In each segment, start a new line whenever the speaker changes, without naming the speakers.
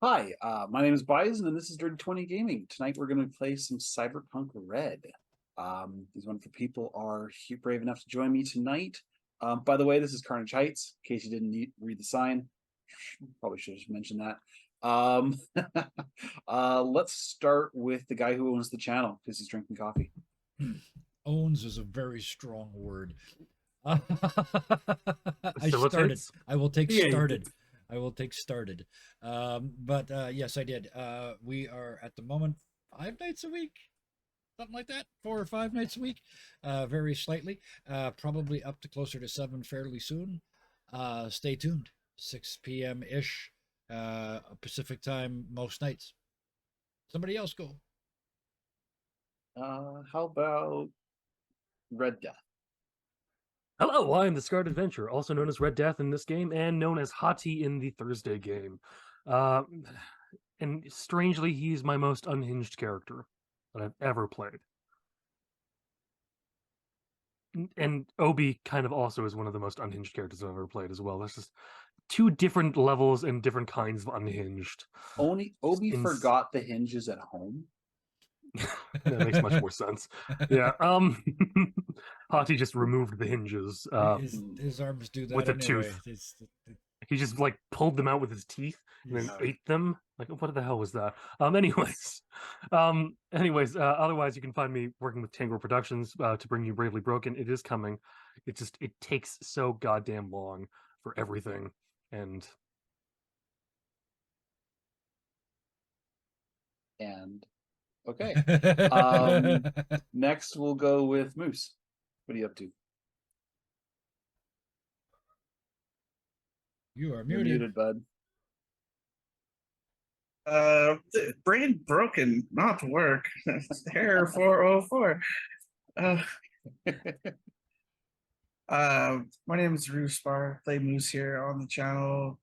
Hi, my name is Bison, and this is Dirty 20 Gaming. Tonight we're going to play some Cyberpunk Red. These wonderful people are brave enough to join me tonight. By the way, this is Carnage Heights, in case you didn't read the sign. Probably should have mentioned that. Let's start with the guy who owns the channel, because he's drinking coffee.
Owns is a very strong word. I started.
Facilitates?
I will take
Created.
started. I will take started. But yes, I did. We are at the moment 5 nights a week, something like that, 4 or 5 nights a week, very slightly. Probably up to closer to 7 fairly soon. Stay tuned. 6 p.m. ish, Pacific time most nights. Somebody else go.
How about Red Death?
Hello, I am the Scarred Adventure, also known as Red Death in this game, and known as Hati in the Thursday game. And strangely, he's my most unhinged character that I've ever played. And Obi kind of also is one of the most unhinged characters I've ever played as well. There's just two different levels and different kinds of unhinged.
Obi
In-
forgot the hinges at home.
that makes much more sense. Yeah. Hati just removed the hinges
His arms do that
with a
anyway.
tooth. He just like pulled them out with his teeth and then
Yes.
ate them. Like, what the hell was that? Otherwise, you can find me working with Tango Productions to bring you Bravely Broken. It is coming. It takes so goddamn long for everything, and
And okay. Next we'll go with Moose. What are you up to?
You are
You're
muted.
muted, bud.
Brain broken, not to work. Error 404. My name is Roospar. Play Moose here on the channel.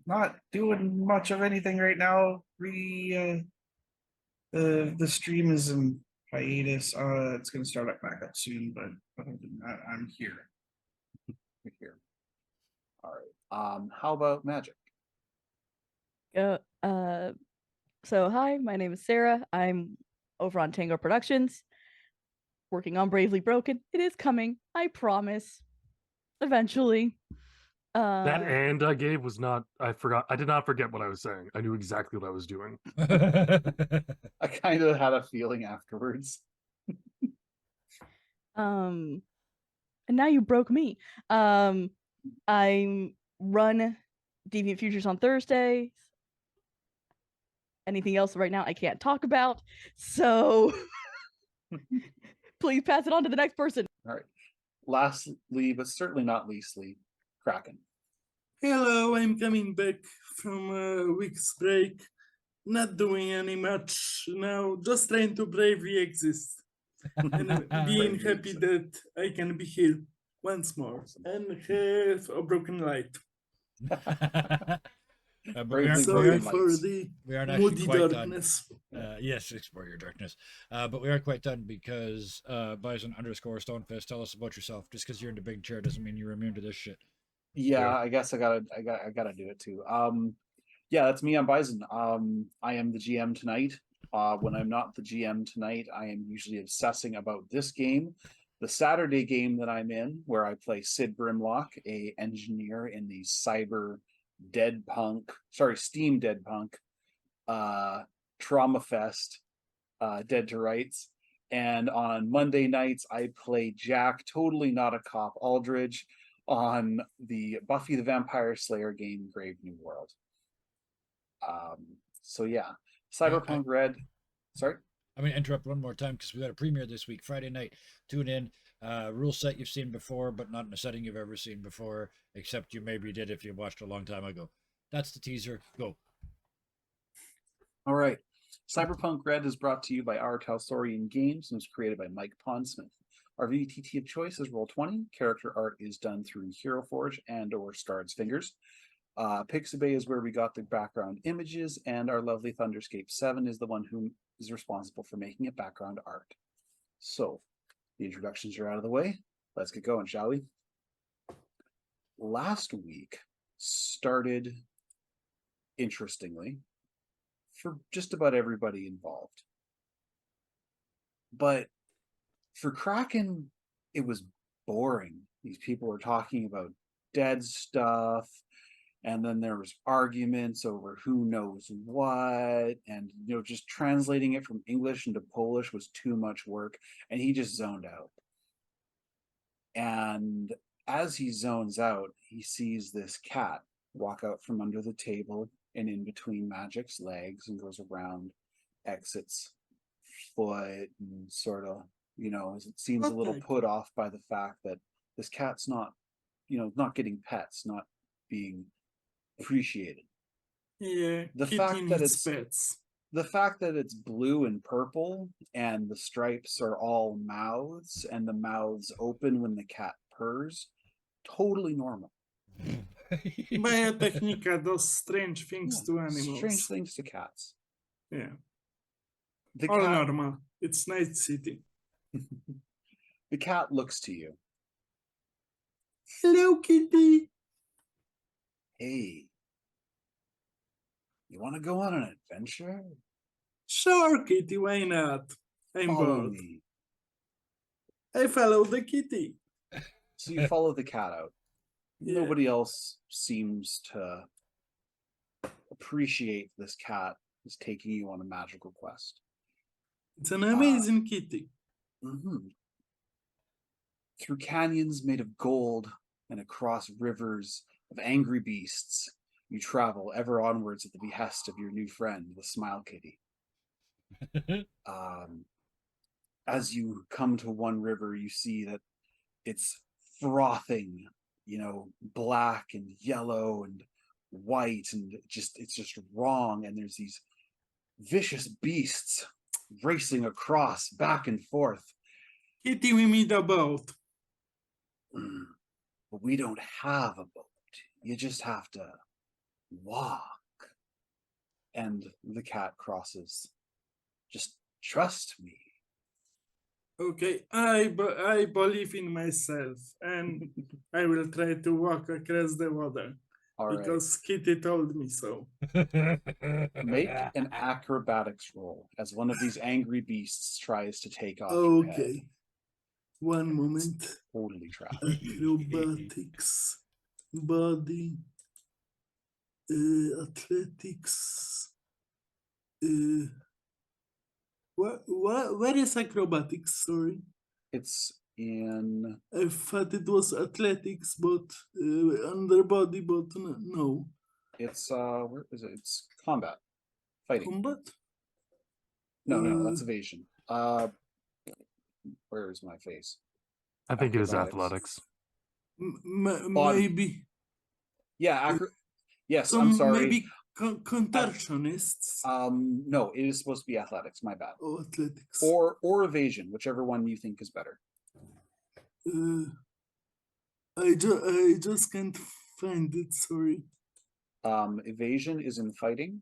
Not doing much of anything right now. The stream is in hiatus. It's gonna start up back up soon, but other than that, I'm here.
You're here. All right. How about Magic?
Uh, uh, so hi, my name is Sarah. I'm over on Tango Productions, working on Bravely Broken. It is coming, I promise. Eventually.
that and I gave was not. I forgot. I did not forget what I was saying. I knew exactly what I was doing.
I kind of had a feeling afterwards.
and now you broke me. I run Deviant Futures on Thursdays. Anything else right now I can't talk about. So please pass it on to the next person.
All right. Lastly, but certainly not leastly, Kraken.
Hello, I'm coming back from a week's break. Not doing any much now, just trying to bravely exist. And being
Bravely
happy
exist.
that I can be here once more and have a broken light.
But
Bravely
Sorry
broken
for
lights.
the
we aren't actually
moody
quite
darkness.
done. Yes, explore your darkness. But we aren't quite done because Bison _ Stonefist, tell us about yourself. Just because you're in the big chair doesn't mean you're immune to this shit.
Yeah, I guess I gotta do it too. Yeah, that's me. I'm Bison. I am the GM tonight. When I'm not the GM tonight, I am usually obsessing about this game, the Saturday game that I'm in, where I play Sid Brimlock, a engineer in the Steam Dead Punk, Trauma Fest, Dead to Rights. And on Monday nights, I play Jack, totally not a cop, Aldridge, on the Buffy the Vampire Slayer game, Grave New World. So yeah, Cyberpunk Red. Sorry.
I'm going to interrupt one more time because we got a premiere this week, Friday night. Tune in. Rule set you've seen before, but not in a setting you've ever seen before, except you maybe did if you watched a long time ago. That's the teaser. Go.
All right. Cyberpunk Red is brought to you by our Talsorian Games and was created by Mike Pondsmith. Our VTT of choice is Roll20. Character art is done through Hero Forge and/or Star's Fingers. Pixabay is where we got the background images, and our lovely Thunderscape 7 is the one who is responsible for making it background art. So, the introductions are out of the way. Let's get going, shall we? Last week started interestingly, for just about everybody involved. But for Kraken, it was boring. These people were talking about dead stuff, and then there was arguments over who knows what, and just translating it from English into Polish was too much work, and he just zoned out. And as he zones out, he sees this cat walk out from under the table and in between Magic's legs and goes around, exits foot, and sort of, as it seems a little
Okay.
put off by the fact that this cat's not, not getting pets, not being appreciated.
Yeah,
The
kitty
fact that
needs
it's
pets.
the fact that it's blue and purple and the stripes are all mouths and the mouths open when the cat purrs, totally normal.
Biotechnica does strange things to animals.
Strange things to cats.
Yeah,
The
all
cat,
normal. It's Night City.
the cat looks to you.
Hello, kitty.
Hey, you want to go on an adventure?
Sure, kitty. Why not? I'm
Follow
bored.
me.
I follow the kitty.
So you follow the cat out.
Yeah.
Nobody else seems to appreciate this cat is taking you on a magical quest.
It's an amazing kitty.
Mhm. Through canyons made of gold and across rivers of angry beasts, you travel ever onwards at the behest of your new friend, the Smile Kitty. As you come to one river, you see that it's frothing, black and yellow and white, and it's just wrong. And there's these vicious beasts racing across back and forth.
Kitty, we meet a boat.
But we don't have a boat. You just have to walk. And the cat crosses. Just trust me.
Okay, I believe in myself, and I will try to walk across the water
All right.
because Kitty told me so.
Make an acrobatics roll as one of these angry beasts tries to take off your head.
Okay, one moment.
Totally trapped.
Acrobatics, body, athletics. Where is acrobatics? Sorry,
It's in
I thought it was athletics, but underbody, but no.
it's where is it? It's combat. Fighting.
Combat?
No, that's evasion. Where is my face?
I think it is
Acrobatics.
athletics.
Maybe.
Yeah, yes,
So
I'm sorry.
maybe contortionists.
No, it is supposed to be athletics, my bad.
Oh, athletics.
Or evasion, whichever one you think is better.
I just can't find it. Sorry.
Evasion is in fighting,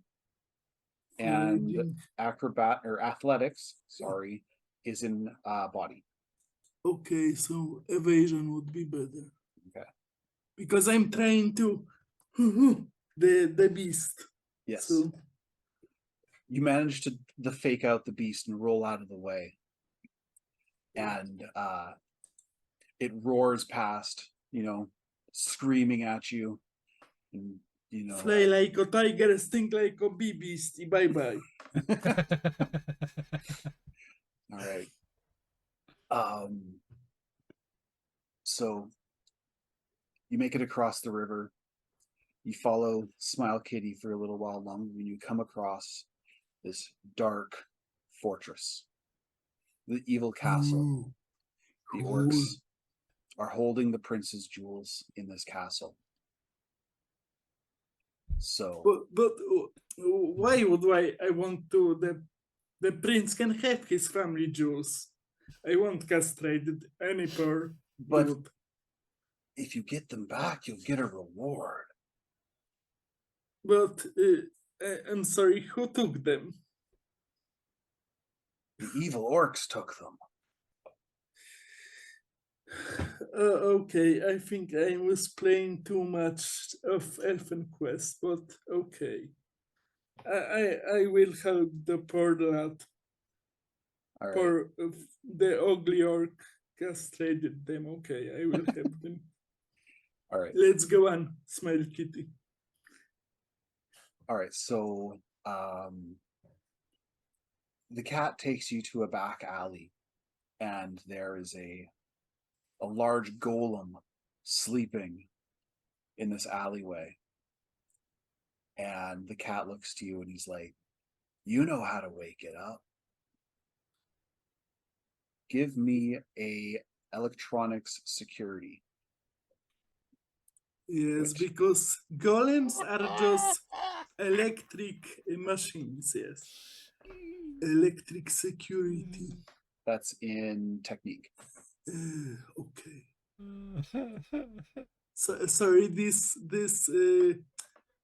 and
Fighting.
athletics, sorry, is in body.
Okay, so evasion would be better.
Okay.
Because I'm trying to the beast.
Yes.
So
You manage to fake out the beast and roll out of the way. And it roars past, screaming at you. And,
fly like a tiger, stink like a bee beastie. Bye bye.
All right. So you make it across the river. You follow Smile Kitty for a little while longer when you come across this dark fortress, the evil castle.
Ooh,
The
cool.
orcs are holding the prince's jewels in this castle. So,
But why would I want to? The prince can have his family jewels. I won't castrate any poor
but
dude.
if you get them back, you'll get a reward.
But I'm sorry, who took them?
The evil orcs took them.
Okay, I think I was playing too much of Elfen Quest, but okay. I will help the poor lad.
All right.
Poor the ugly orc castrated them. Okay, I will help them.
All right.
Let's go on, Smile Kitty.
All right. So the cat takes you to a back alley, and there is a large golem sleeping in this alleyway. And the cat looks to you and he's like, "You know how to wake it up. Give me a electronics security."
Yes,
Which-
because golems are just electric machines. Yes, electric security.
That's in technique.
Okay. So, sorry, this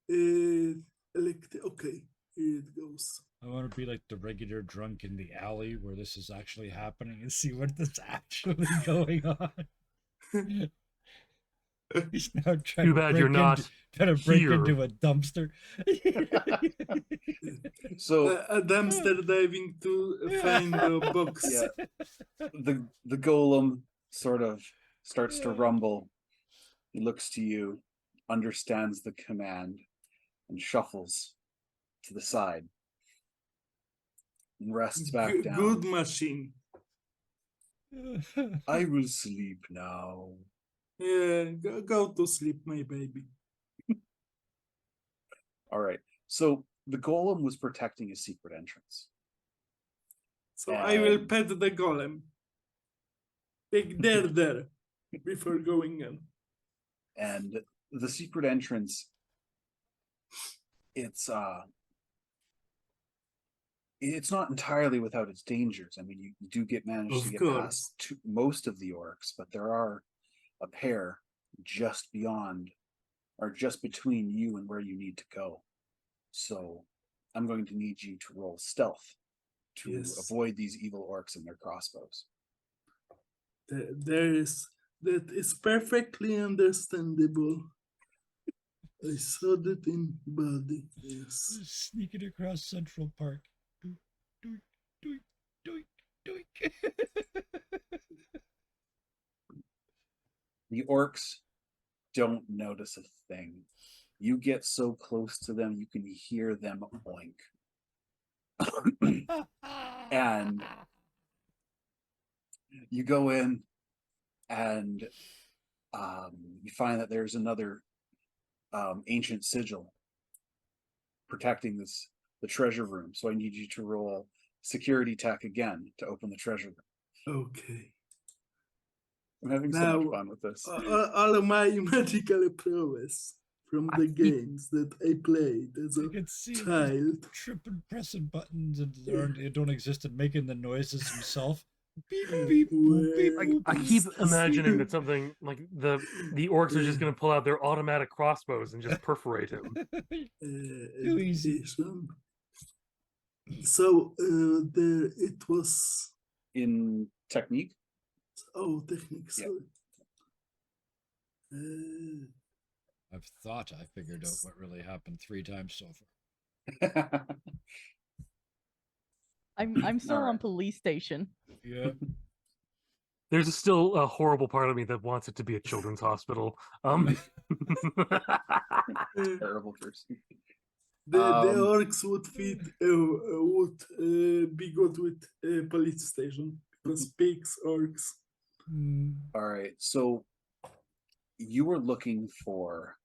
electric. Okay, here it goes.
I want to be like the regular drunk in the alley where this is actually happening and see what is actually going on. He's now trying
Too
to
bad
break
you're not
trying to break
here.
into a dumpster.
So
A dumpster diving to find a box.
yeah, the golem sort of starts to rumble. He looks to you, understands the command, and shuffles to the side and rests back down.
Good machine.
I will sleep now.
Yeah, go to sleep, my baby.
All right. So the golem was protecting a secret entrance.
So I will
And-
pet the golem. Take there before going in.
And the secret entrance, it's not entirely without its dangers. I mean, you do manage to
Of
get
course.
past most of the orcs, but there are a pair just beyond or just between you and where you need to go. So I'm going to need you to roll stealth to
Yes.
avoid these evil orcs and their crossbows.
That is perfectly understandable. I saw that in body. Yes.
Sneaking across Central Park. Doink, doink, doink, doink, doink.
The orcs don't notice a thing. You get so close to them, you can hear them oink. And you go in and you find that there's another ancient sigil protecting the treasure room. So I need you to roll security tech again to open the treasure room.
Okay.
I'm having so
Now,
much fun with this.
All of my magical prowess from the games that I played as
I
a
can see him just
child.
tripping, pressing buttons and they don't exist and making the noises himself. Beep, beep, boop, beep,
I
boop,
keep
beep.
imagining that something like the orcs are just going to pull out their automatic crossbows and just perforate him.
Too easy.
Education. So there it was.
In technique,
Technique.
Yeah.
Sorry.
I've thought I figured out what really happened 3 times so far.
I'm still on
Alright.
police station.
Yeah.
There's still a horrible part of me that wants it to be a children's hospital.
terrible person.
The
Um,
orcs would be good with police station because pigs, orcs.
All right, so you were looking for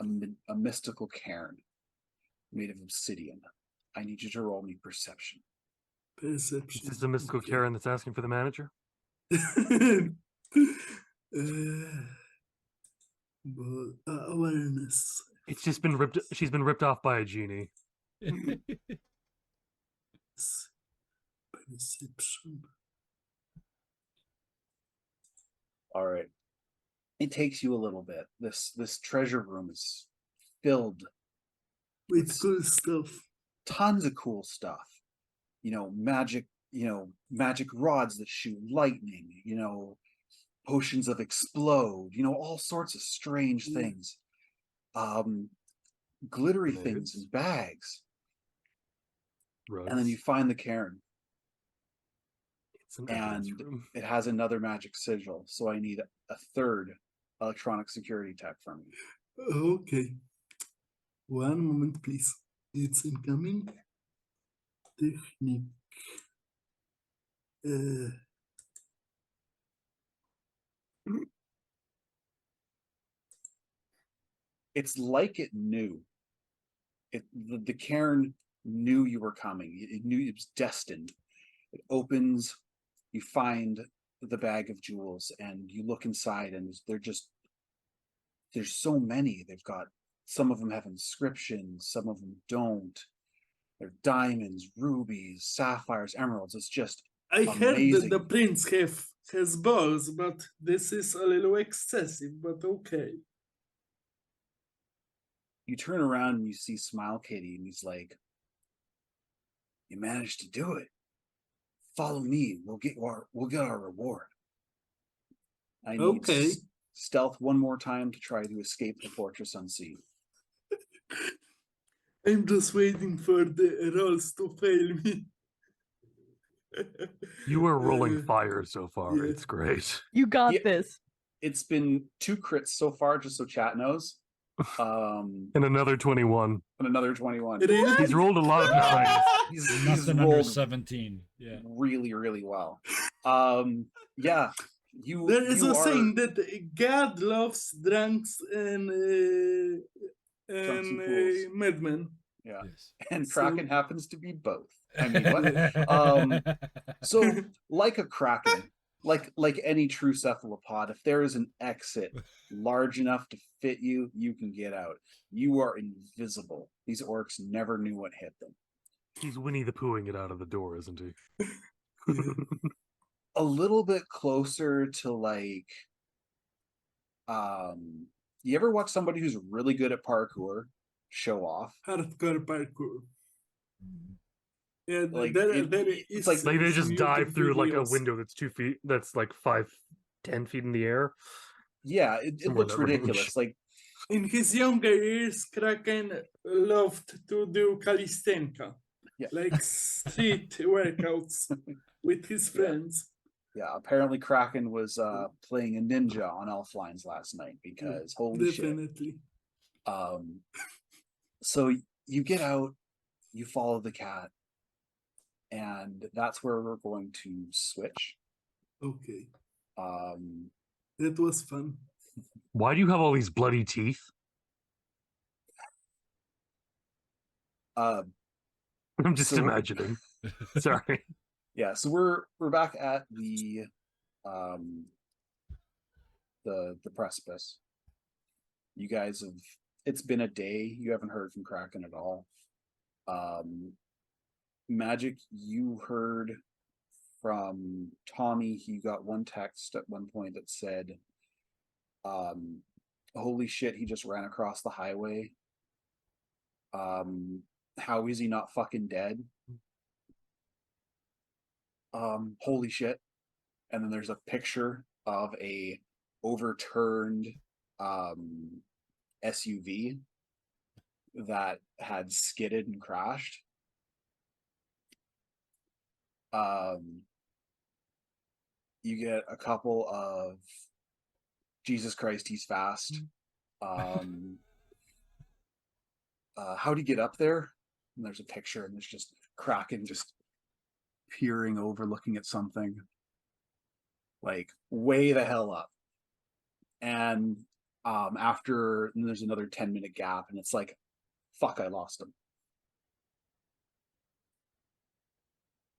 a mystical cairn made of obsidian. I need you to roll me perception.
Perception.
Is this a mystical
Okay.
Karen that's asking for the manager?
Awareness.
It's just been ripped. She's been ripped off by a genie.
Perception.
All right. It takes you a little bit. This treasure room is filled
With cool stuff.
tons of cool stuff. Magic, magic rods that shoot lightning, potions of explode, all sorts of strange
Yeah.
things. Glittery
Nice.
things in bags. And then you find the cairn,
It's an evidence
and
room.
it has another magic sigil. So I need a third electronic security tech from you.
Okay. One moment, please. It's incoming. Technique.
It's like it knew. The cairn knew you were coming. It knew it was destined. It opens, you find the bag of jewels, and you look inside, and there's so many. They've got, some of them have inscriptions, some of them don't. They're diamonds, rubies, sapphires, emeralds. It's just
I heard that
amazing.
the prince has balls, but this is a little excessive, but okay.
You turn around and you see Smile Kitty, and he's like, "You managed to do it. Follow me. We'll get our reward." I need
Okay.
stealth one more time to try to escape the fortress unseen.
I'm just waiting for the rolls to fail me.
You are rolling
Uh,
fire so far.
yeah.
It's great.
You got
Yeah.
this.
It's been 2 crits so far, just so chat knows.
And another 21.
And another 21.
Really?
He's rolled a lot of nines.
He's
Nothing under
rolled
17. Yeah.
really, really well. Yeah,
There is
you
a
are
saying that God loves drunks and
Drunks and fools.
madmen.
Yeah,
Yes.
and
So-
Kraken happens to be both. I mean, what? So, like a Kraken, like any true cephalopod, if there is an exit large enough to fit you, you can get out. You are invisible. These orcs never knew what hit them.
He's Winnie the Poohing it out of the door, isn't he?
A little bit closer to like, you ever watch somebody who's really good at parkour show off?
Hardcore parkour.
Mhm.
Yeah,
Like,
there
it's
is
like
Like they
some
just dive
YouTube
through like a
videos.
window that's 2 feet, that's like 10 feet in the air.
Yeah, it
Somewhere in
looks
that range.
ridiculous. Like,
In his younger years, Kraken loved to do calisthenics,
Yeah.
like street workouts with his
Yeah.
friends.
yeah, apparently Kraken was playing a ninja on Elf Lines last night because holy shit.
Definitely.
So you get out, you follow the cat, and that's where we're going to switch.
Okay,
Um,
that was fun.
Why do you have all these bloody teeth?
uh,
I'm just
So-
imagining. Sorry.
yeah, so we're back at the precipice. You guys have, it's been a day. You haven't heard from Kraken at all. Magic, you heard from Tommy. He got one text at one point that said, holy shit, he just ran across the highway. How is he not fucking dead? Holy shit. And then there's a picture of a overturned SUV that had skidded and crashed. You get a couple of Jesus Christ, he's fast. How'd he get up there? And there's a picture, and there's just Kraken just peering over, looking at something like way the hell up. And after, and there's another 10-minute gap, and it's like, fuck, I lost him.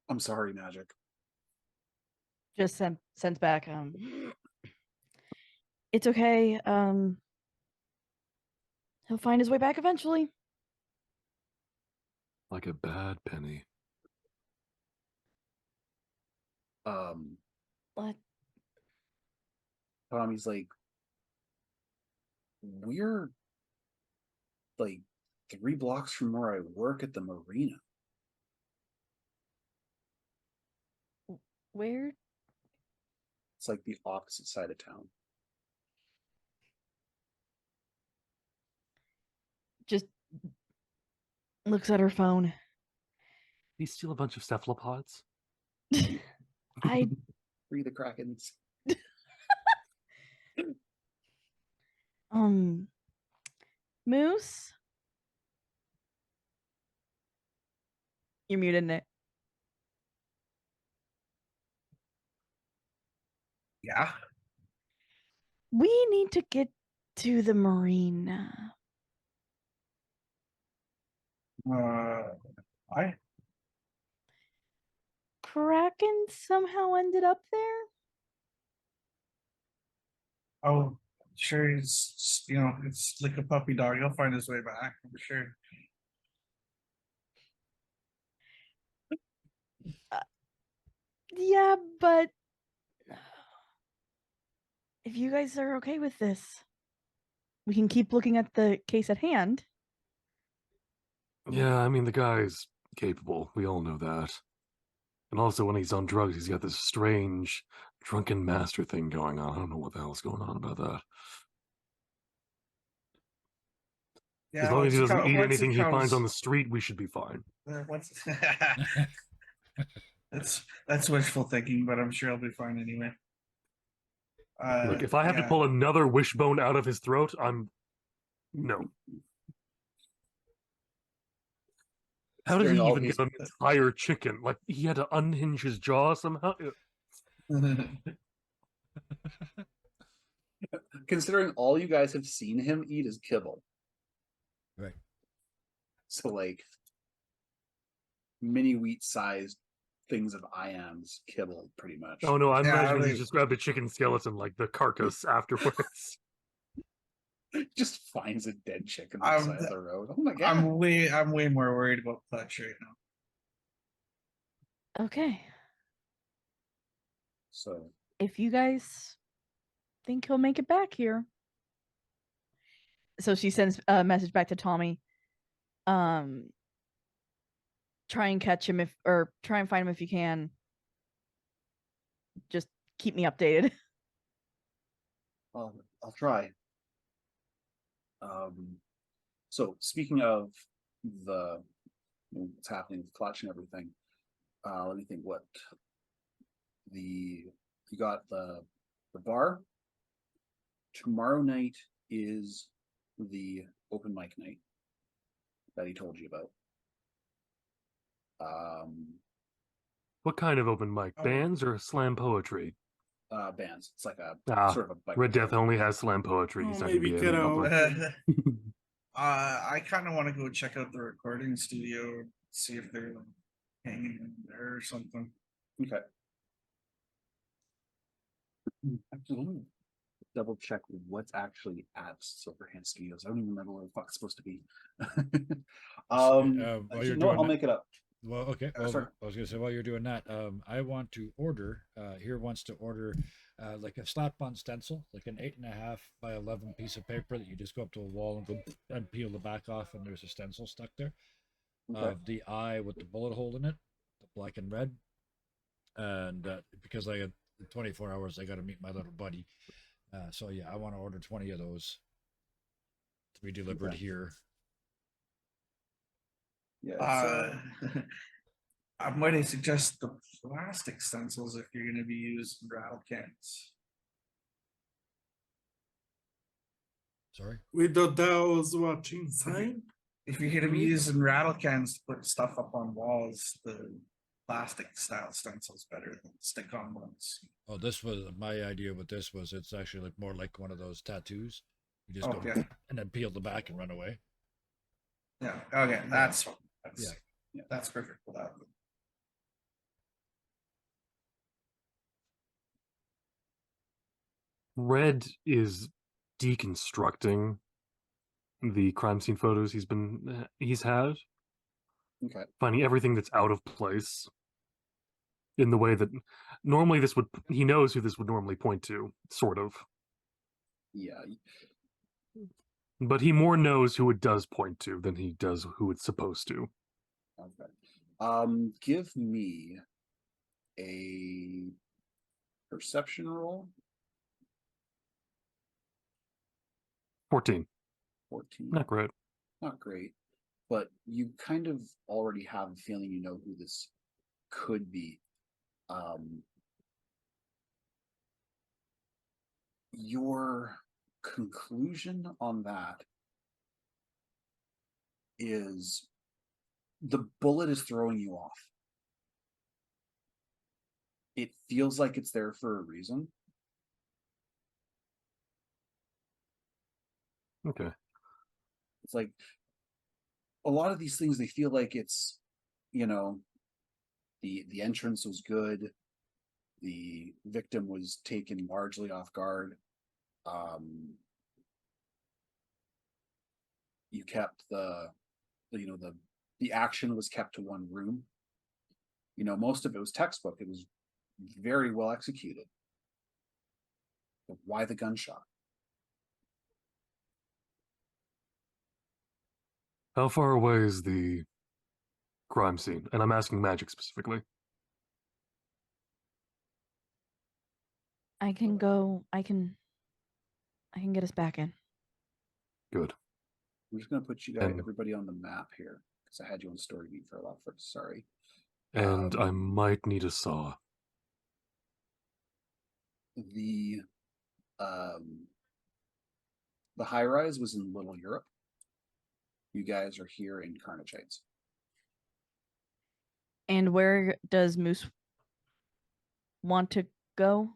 I'm sorry, Magic.
Just sent back. It's okay. He'll find his way back eventually.
Like a bad penny.
What?
Tommy's like, we're like 3 blocks from where I work at the marina.
Where?
It's like the opposite side of town.
Just looks at her phone.
he steal a bunch of cephalopods?
I
Free the Krakens.
Moose. You're muted, Nick.
Yeah.
We need to get to the marina.
I
Kraken somehow ended up there.
oh sure it's it's like a puppy dog. He'll find his way back for sure.
Yeah, but if you guys are okay with this, we can keep looking at the case at hand.
Yeah, I mean, the guy's capable. We all know that. And also, when he's on drugs, he's got this strange drunken master thing going on. I don't know what the hell's going on about that.
Yeah,
As long as he
once
doesn't eat
once
anything he finds
comes-
on the street, we should be fine.
once- that's wishful thinking, but I'm sure I'll be fine anyway.
Look, if I have to
yeah.
pull another wishbone out of his throat, no. How did he
During all
even
his-
get an entire chicken? Like, he had to unhinge his jaw somehow?
Considering all you guys have seen him eat is kibble.
Right.
So like mini wheat sized things of ions kibble pretty much.
Oh no, I'm
Yeah,
imagining he
they-
just grabbed a chicken skeleton, like the carcass afterwards.
Just finds a dead chicken on the side of the road. Oh my god.
I'm way more worried about Clutch right now.
Okay.
So
If you guys think he'll make it back here. So she sends a message back to Tommy. Try and catch him or try and find him if you can. Just keep me updated.
I'll try. So speaking of what's happening with Clutch and everything, let me think. What you got the bar tomorrow night is the open mic night that he told you about.
What kind of open mic?
Oh.
Bands or slam poetry?
Bands. It's like a
Ah,
sort of a bike
Red Death only has slam poetry.
Oh,
He's not gonna
maybe
be
get
any
out.
helper.
I kind of want to go check out the recording studio, see if they're like, hanging in there or something.
Okay. Absolutely. Double check what's actually at Silverhand Studios. I don't even remember where the fuck it's supposed to be.
while
you
you're
know what,
doing
I'll
that-
make it up.
Well, okay. Well,
sorry.
I was gonna say while you're doing that, I want to order. Here wants to order like a slap-on stencil, like an 8.5 by 11 piece of paper that you just go up to a wall and go and peel the back off, and there's a stencil stuck there
Okay.
of the eye with the bullet hole in it, the black and red. And because I had 24 hours, I got to meet my little buddy. So yeah, I want to order 20 of those to be delivered
Okay.
here.
Yeah.
I might suggest the plastic stencils if you're going to be using rattle cans.
Sorry.
We thought that was watching sign.
If you're going to be using rattle cans to put stuff up on walls, the plastic style stencils better than stick on ones.
Oh, this was my idea. With this was it's actually like more like one of those tattoos. You just go
Okay.
and then peel the back and run away.
Yeah. Okay. That's
Yeah.
That's perfect for that.
Red is deconstructing the crime scene photos he's had,
Okay.
finding everything that's out of place in the way that normally he knows who this would normally point to, sort of.
Yeah.
But he more knows who it does point to than he does who it's supposed to.
Okay. Give me a perception roll.
14.
14.
Not great.
Not great. but you kind of already have a feeling you know who this could be. Your conclusion on that is the bullet is throwing you off. It feels like it's there for a reason.
Okay.
It's like a lot of these things, they feel like it's, you know, the entrance was good. The victim was taken largely off guard. You kept the action was kept to one room. You know, most of it was textbook. It was very well executed. But why the gunshot?
How far away is the crime scene? And I'm asking Magic specifically.
I can go. I can get us back in.
Good.
I'm just gonna put you guys,
And-
everybody on the map here because I had you on story beat for a lot first. Sorry.
And I might need a saw.
The high rise was in Little Europe. You guys are here in Carnage Heights.
And where does Moose want to go?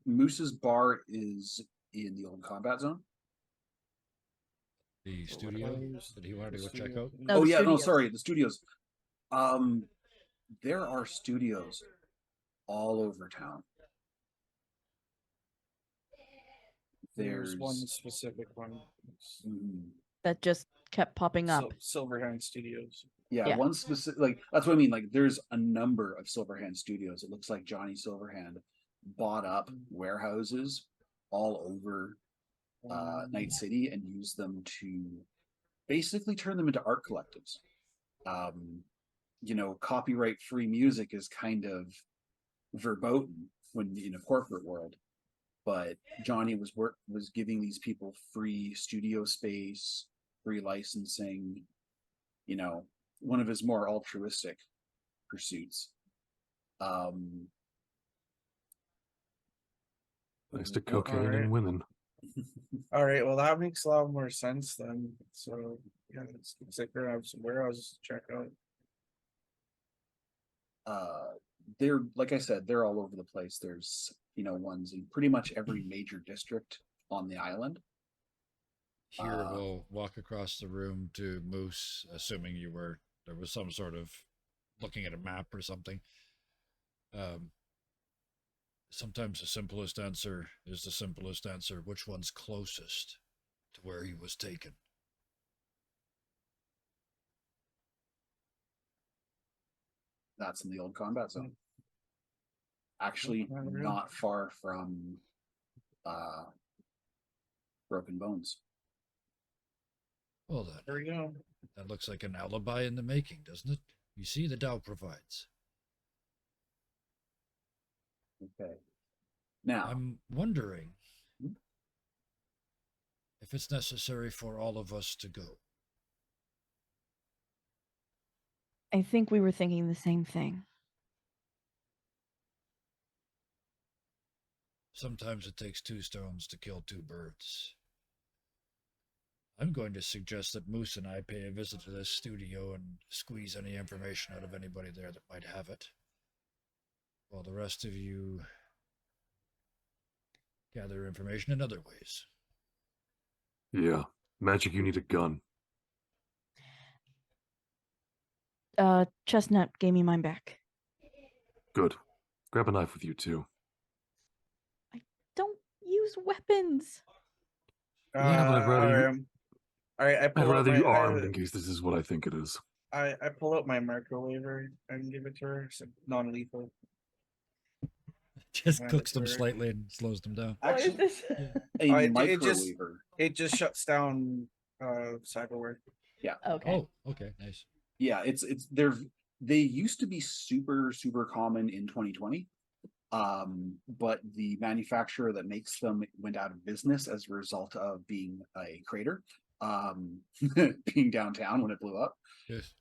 Moose's bar is in the old combat zone.
The studio that he wanted to go check out.
No,
Oh
the
yeah, no,
studios.
sorry, the studios. There are studios all over town.
There's one
There's
specific one.
That just kept popping up.
Silverhand Studios.
yeah, one specific, like that's what I mean. Like there's a number of Silverhand studios. It looks like Johnny Silverhand bought up warehouses all over Night City and used them to basically turn them into art collectives. You know, copyright free music is kind of verboten when in a corporate world, but Johnny was giving these people free studio space, free licensing, you know, one of his more altruistic pursuits.
Thanks to cocaine
Alright.
and women.
All right, well that makes a lot more sense then. So yeah, let's like we're gonna have some warehouses to check out.
They're, like I said, they're all over the place. There's, you know, ones in pretty much every major district on the island.
Here we'll walk across the room to Moose, assuming there was some sort of looking at a map or something. Sometimes the simplest answer is the simplest answer. Which one's closest to where he was taken?
That's in the old combat zone. Actually, not far from Broken Bones.
Well then,
There we go.
that looks like an alibi in the making, doesn't it? You see, the Dow provides.
Okay. Now,
I'm wondering
Hmm?
if it's necessary for all of us to go.
I think we were thinking the same thing.
Sometimes it takes two stones to kill two birds. I'm going to suggest that Moose and I pay a visit to this studio and squeeze any information out of anybody there that might have it, while the rest of you gather information in other ways.
Yeah. Magic, you need a gun.
Chestnut gave me mine back.
Good. Grab a knife with you too.
Don't use weapons.
Yeah, but I'd rather you-
all right, I
I'd
pull out
rather
my
you armed in case this is what I think it is.
I pull out my microwaver and give it to her. It's non-lethal.
Just
Yeah,
cooks them
that's right.
slightly and slows them down.
What is
actually,
this?
a
it just-
microwaver.
It just shuts down cyberware.
Okay.
Oh, okay, nice.
Yeah, they used to be super common in 2020. But the manufacturer that makes them went out of business as a result of being a crater. being downtown when it blew up.
Yes.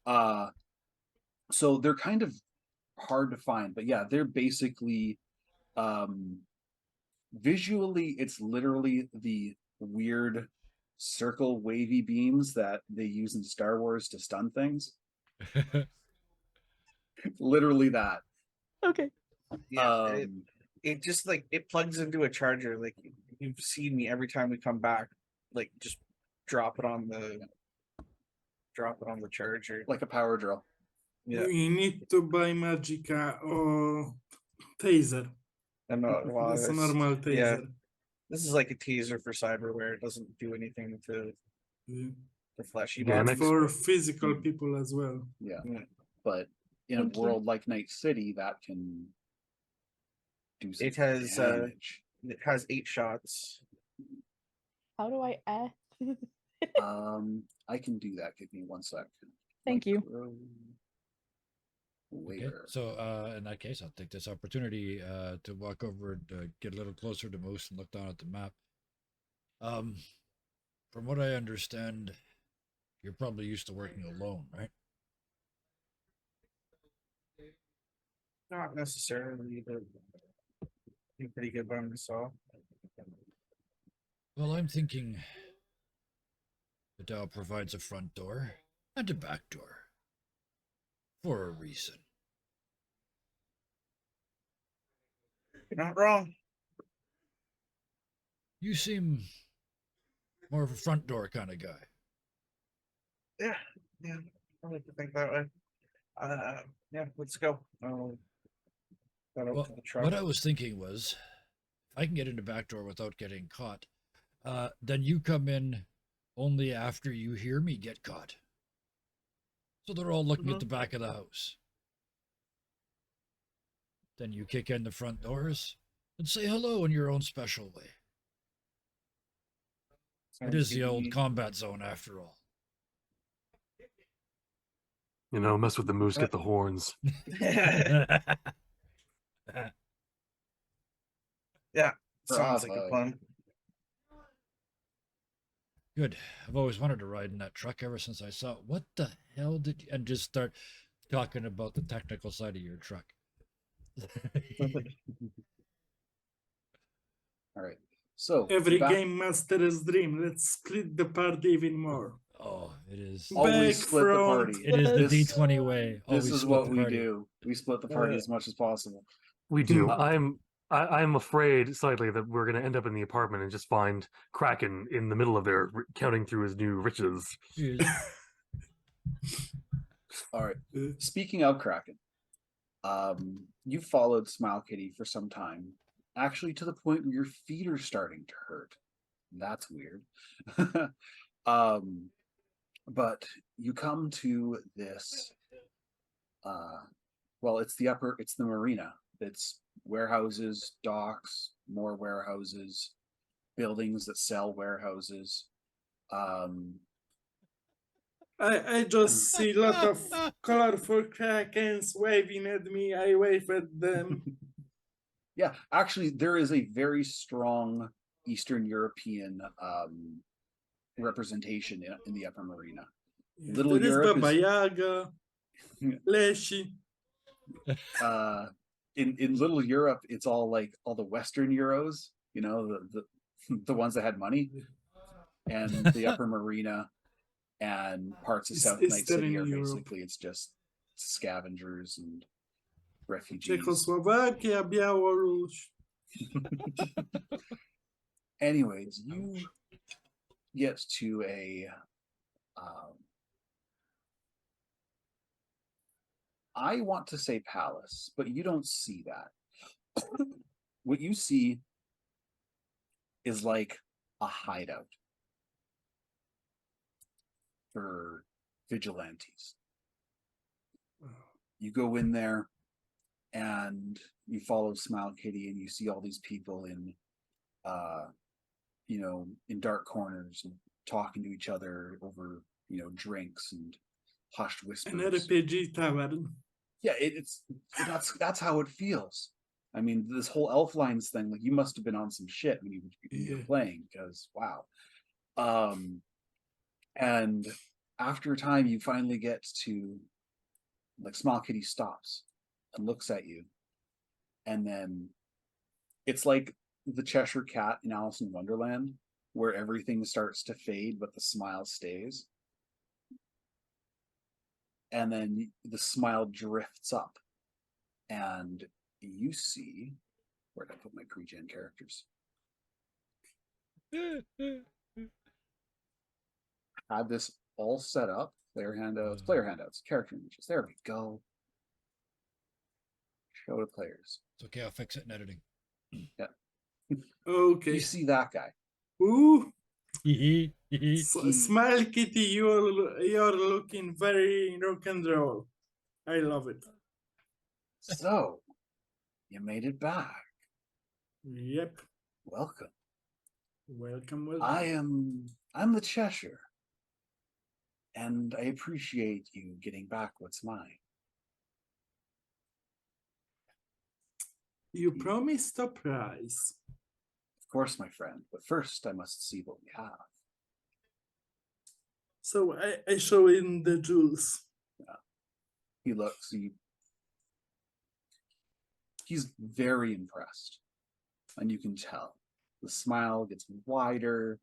So they're kind of hard to find, but yeah, they're basically visually, it's literally the weird circle wavy beams that they use in Star Wars to stun things. Literally that.
Okay.
Yeah,
Um,
it just like it plugs into a charger. Like you've seen me every time we come back, like just drop it on the charger.
like a power drill.
Yeah,
We need to buy Magica or taser.
and well,
It's a
it's-
normal
yeah,
taser.
this is like a teaser for cyberware. It doesn't do anything to
Yeah.
the fleshy
Yeah,
But
bodies.
for physical people as well.
Yeah.
Yeah.
But in
Thank
a
you.
world like Night City, that can do some
It has
damage.
it has 8 shots.
How do I add?
I can do that. Give me 1 sec.
Thank you.
Okay,
Where?
so in that case, I'll take this opportunity to walk over and get a little closer to Moose and look down at the map. From what I understand, you're probably used to working alone, right?
Not necessarily, but be pretty good by myself.
Well, I'm thinking the Dow provides a front door and a back door for a reason.
You're not wrong.
You seem more of a front door kind of guy.
Yeah, I like to think that way. Yeah, let's go. Got out
Well,
to the truck.
what I was thinking was, if I can get in the back door without getting caught, then you come in only after you hear me get caught. So they're all looking at the back of the house. Then you kick in the front doors and say hello in your own special way. It
Sounds
is
good
the
to
old
me.
combat zone after all.
You know, mess with the moose, get the horns.
Yeah, sounds like a
Bravo.
plan.
Good. I've always wanted to ride in that truck ever since I saw it. What the hell did you... And just start talking about the technical side of your truck.
All right. So
Every
back-
game master's dream. Let's split the party even more.
Oh, it is.
always
Back,
split the
front.
party.
It is the
This-
D20 way.
This
Always
is
split
what
the
we
party.
do. We split the party as much as possible.
We do.
Uh,
I'm afraid slightly that we're going to end up in the apartment and just find Kraken in the middle of there, counting through his new riches.
Yes.
All right.
Uh,
Speaking of Kraken, you followed Smile Kitty for some time, actually to the point where your feet are starting to hurt. That's weird. But you come to this. Well, it's the marina. It's warehouses, docks, more warehouses, buildings that sell warehouses.
I just see a lot of colorful krakens waving at me. I wave at them.
Yeah, actually, there is a very strong Eastern European representation in the Upper Marina. Little
There is
Europe
Baba
is-
Yaga, Leshy.
In Little Europe, it's all like all the Western Euros, you know, the ones that had money, and the Upper Marina and parts of
It's
South Night City
Eastern
are
Europe.
basically it's just scavengers and refugees.
Czechoslovakia, Białoruś.
Anyways, you get to a I want to say palace, but you don't see that. What you see is like a hideout for vigilantes. You go in there and you follow Smile Kitty and you see all these people in in dark corners and talking to each other over, drinks and hushed
An
whispers.
RPG tavern.
Yeah, that's how it feels. I mean, this whole Elf Lines thing, like you must have been on some shit when you were
Yeah.
playing, because wow. And after a time, you finally get to, like, Small Kitty stops and looks at you. And then it's like the Cheshire Cat in Alice in Wonderland, where everything starts to fade, but the smile stays. And then the smile drifts up. And you see, where did I put my pre-gen characters? Had this all set up. Player handouts, character images. There we go. Show to players.
It's okay, I'll fix it in editing.
Okay.
You see that guy.
Ooh,
He-
Smile Kitty, you're looking very rock and roll. I love it.
So, you made it back.
Yep.
Welcome.
Welcome.
I'm the Cheshire. And I appreciate you getting back what's mine.
You promised a prize.
Of course, my friend, but first I must see what we have.
So I show him the jewels.
He looks, he's very impressed. And you can tell. The smile gets wider.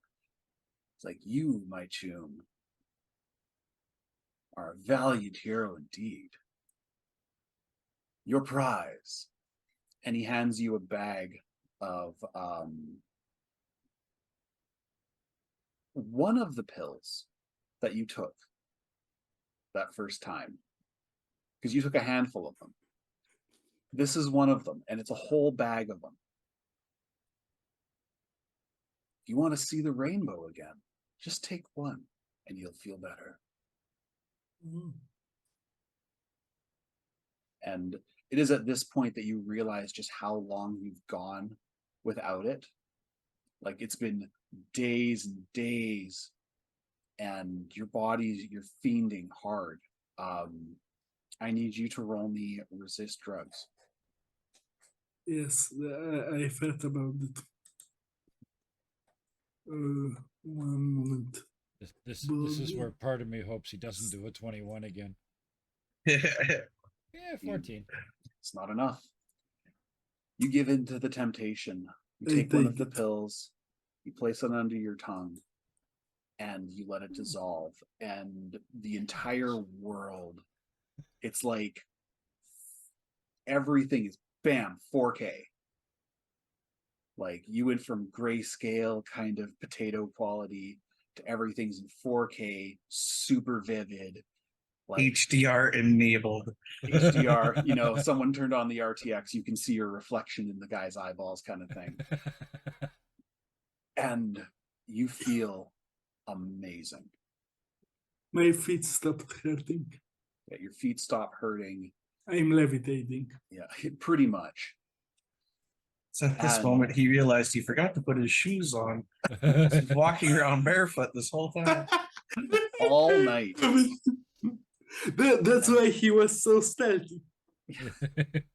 It's like, you, my chum, are a valued hero indeed. Your prize. And he hands you a bag of one of the pills that you took that first time. Because you took a handful of them. This is one of them, and it's a whole bag of them. If you want to see the rainbow again, just take one, and you'll feel better.
Mm.
And it is at this point that you realize just how long you've gone without it. Like, it's been days and days, and you're fiending hard. I need you to roll me resist drugs.
Yes, I felt about it. 1 moment.
This is where part of me hopes he doesn't do a 21 again.
Yeah.
Yeah, 14.
It's not enough. You give in to the temptation. You
I
take one of
take
the
it.
pills, you place it under your tongue, and you let it dissolve. And the entire world, it's like everything is, bam, 4K. Like, you went from grayscale kind of potato quality to everything's in 4K, super vivid. Like,
HDR enabled.
HDR, someone turned on the RTX, you can see your reflection in the guy's eyeballs, kind of thing. And you feel amazing.
My feet stopped hurting.
Yeah, your feet stop hurting.
I'm levitating.
Yeah, pretty much.
So at this
And-
moment, he realized he forgot to put his shoes on. He's walking around barefoot this whole time.
All night.
That's why he was so stealthy.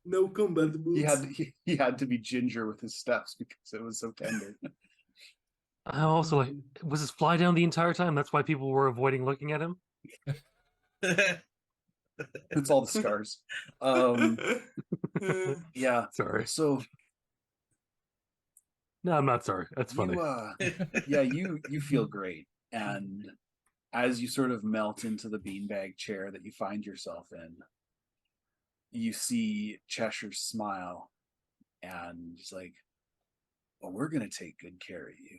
No combat boots.
He had to be ginger with his steps because it was so tender.
I also was his fly down the entire time? That's why people were avoiding looking at him?
It's all the scars. Yeah.
Sorry.
So
No, I'm not sorry. That's funny.
You feel great. And as you sort of melt into the beanbag chair that you find yourself in, you see Cheshire smile, and he's like, well, we're going to take good care of you.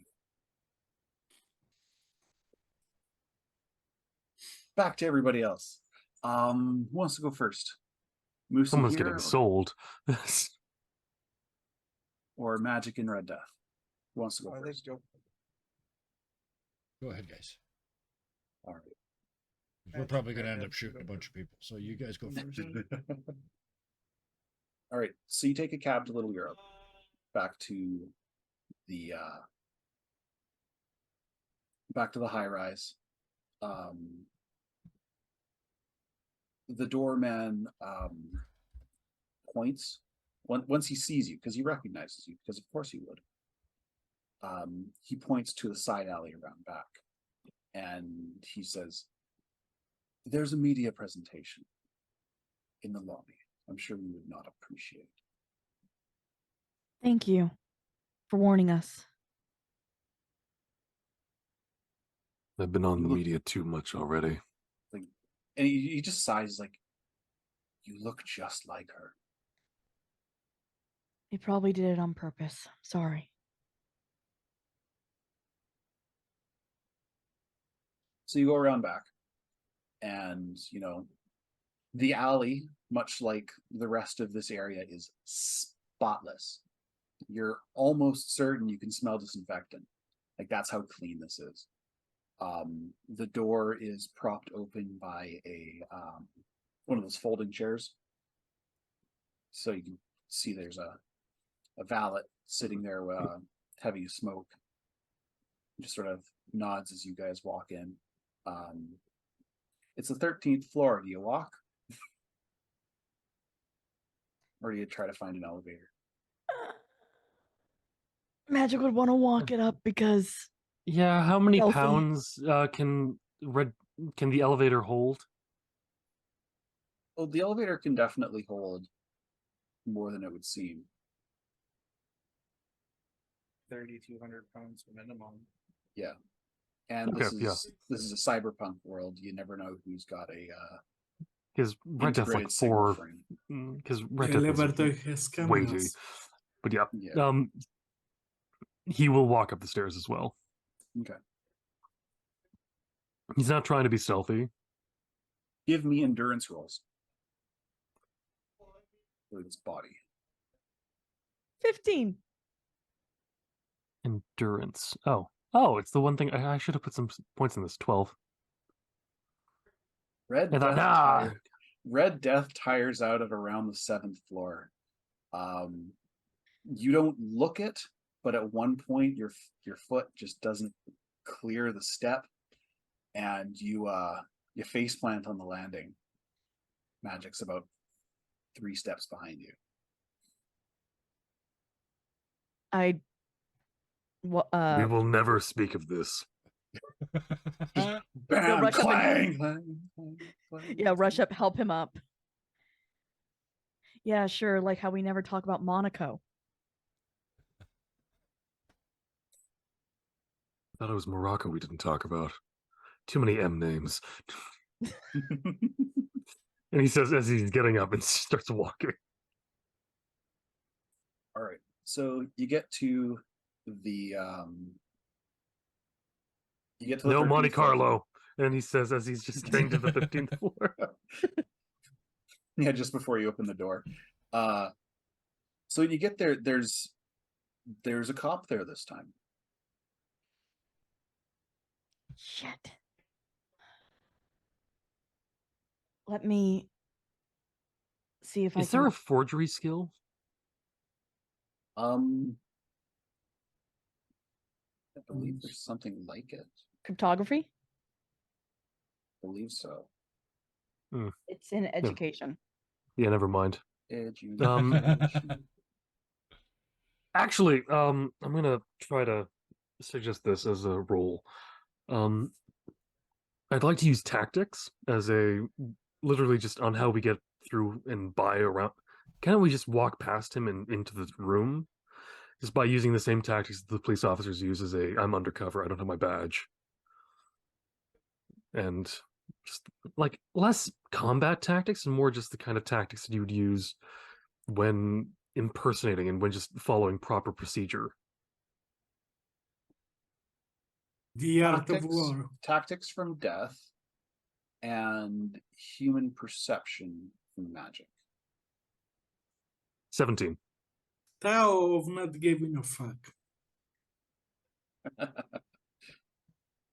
Back to everybody else. Who wants to go first? Moose
Someone's
here,
getting sold.
or Magic and Red Death? Who wants to go first?
Go ahead, guys.
All right.
We're probably going to end up shooting a bunch of people. So you guys go first.
All right. So you take a cab to Little Europe, back to the high rise. The doorman points once he sees you, because he recognizes you, because of course he would. He points to the side alley around back. and he says, "There's a media presentation in the lobby. I'm sure you would not appreciate."
Thank you for warning us.
I've been on the
Look-
media too much already.
Like, and he just sighs like, "You look just like her."
They probably did it on purpose. Sorry.
So you go around back, and the alley, much like the rest of this area, is spotless. You're almost certain you can smell disinfectant. Like, that's how clean this is. The door is propped open by a one of those folding chairs, so you can see there's a valet sitting there with heavy smoke. Just sort of nods as you guys walk in. It's the 13th floor. Do you walk? Or do you try to find an elevator?
Magic would want to walk it up because
Yeah, how many
Stealthy.
pounds can the elevator hold?
Well, the elevator can definitely hold more than it would seem.
3,200 pounds minimum.
Yeah. And
Okay,
this is a cyberpunk world. You never know who's got a
Because Red Death's like
integrated signal
4.
frame.
Because
The
Red Death
elevator
is
has
weighty.
cameras.
But yeah,
Yeah.
he will walk up the stairs as well.
Okay.
He's not trying to be stealthy.
Give me endurance rolls. For its body.
15.
Endurance. Oh, it's the one thing I should have put some points in this. 12.
Red
I thought,
Death Red Death tires out at around the 7th floor. You don't look it, but at one point your foot just doesn't clear the step, and you face plant on the landing. Magic's about 3 steps behind you.
We will never speak of this.
Bam!
rush up
Clang, clang, clang, clang.
Yeah, rush up, help him up. Yeah, sure. Like how we never talk about Monaco.
I thought it was Morocco we didn't talk about. Too many M names. And he says as he's getting up and starts walking.
All right. So you get to the
No
13th
Monte
floor.
Carlo. And he says as he's just getting to the 15th floor.
Yeah, just before you open the door. So when you get there, there's a cop there this time.
Shit. Let me see if I
Is
can.
there a forgery skill?
I believe there's something like it.
Cryptography?
I believe so.
It's in education.
Yeah, never mind.
Education.
Actually, I'm gonna try to suggest this as a role. I'd like to use tactics as a literally just on how we get through and by around. Can't we just walk past him and into the room? Just by using the same tactics that the police officers use as I'm undercover, I don't have my badge. And just like less combat tactics and more just the kind of tactics that you would use when impersonating and when just following proper procedure.
The art of war.
Tactics from death and human perception from magic.
17.
Tao of not giving a fuck.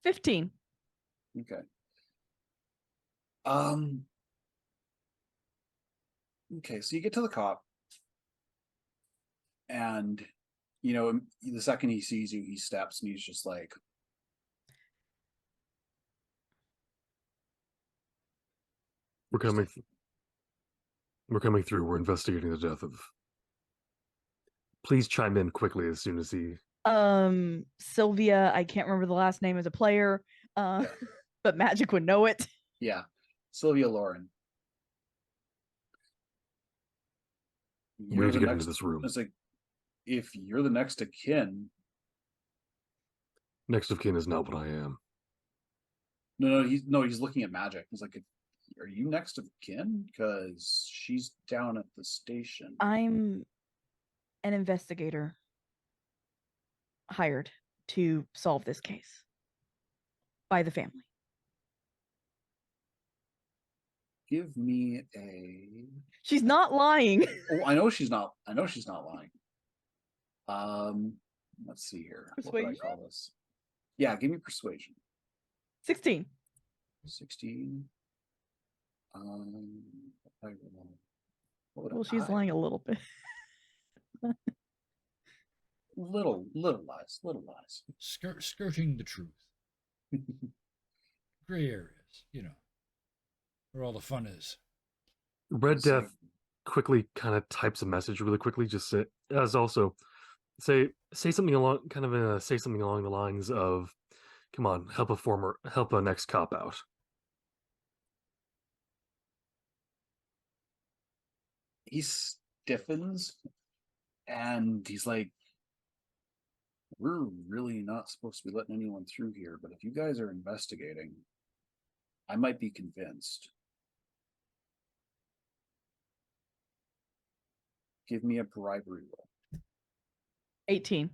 15.
Okay. Okay, so you get to the cop, and the second he sees you, he steps and he's just like,
We're coming through. We're investigating the death of. Please chime in quickly as soon as he.
Sylvia, I can't remember the last name as a player, Uh,
Yeah.
but magic would know it.
Yeah. Sylvia Lauren.
We
You're
need to
the
get into
next.
this room.
It's like, if you're the next of kin.
Next of kin is not what I am.
He's looking at magic. He's like, are you next of kin? Because she's down at the station.
I'm an investigator hired to solve this case by the family.
Give me a.
She's not lying.
Oh, I know she's not lying. Let's see here. What would I
Persuasion?
call this? Yeah, give me persuasion.
16.
16. What would
Well, she's
I-
lying a little bit.
Little lies.
Skirting the truth. Gray areas, where all the fun is.
Red
So-
Death quickly kind of types a message really quickly. Just say say something along the lines of, "Come on, help a next cop out."
He stiffens and he's like, we're really not supposed to be letting anyone through here, but if you guys are investigating, I might be convinced. Give me a bribery roll.
18.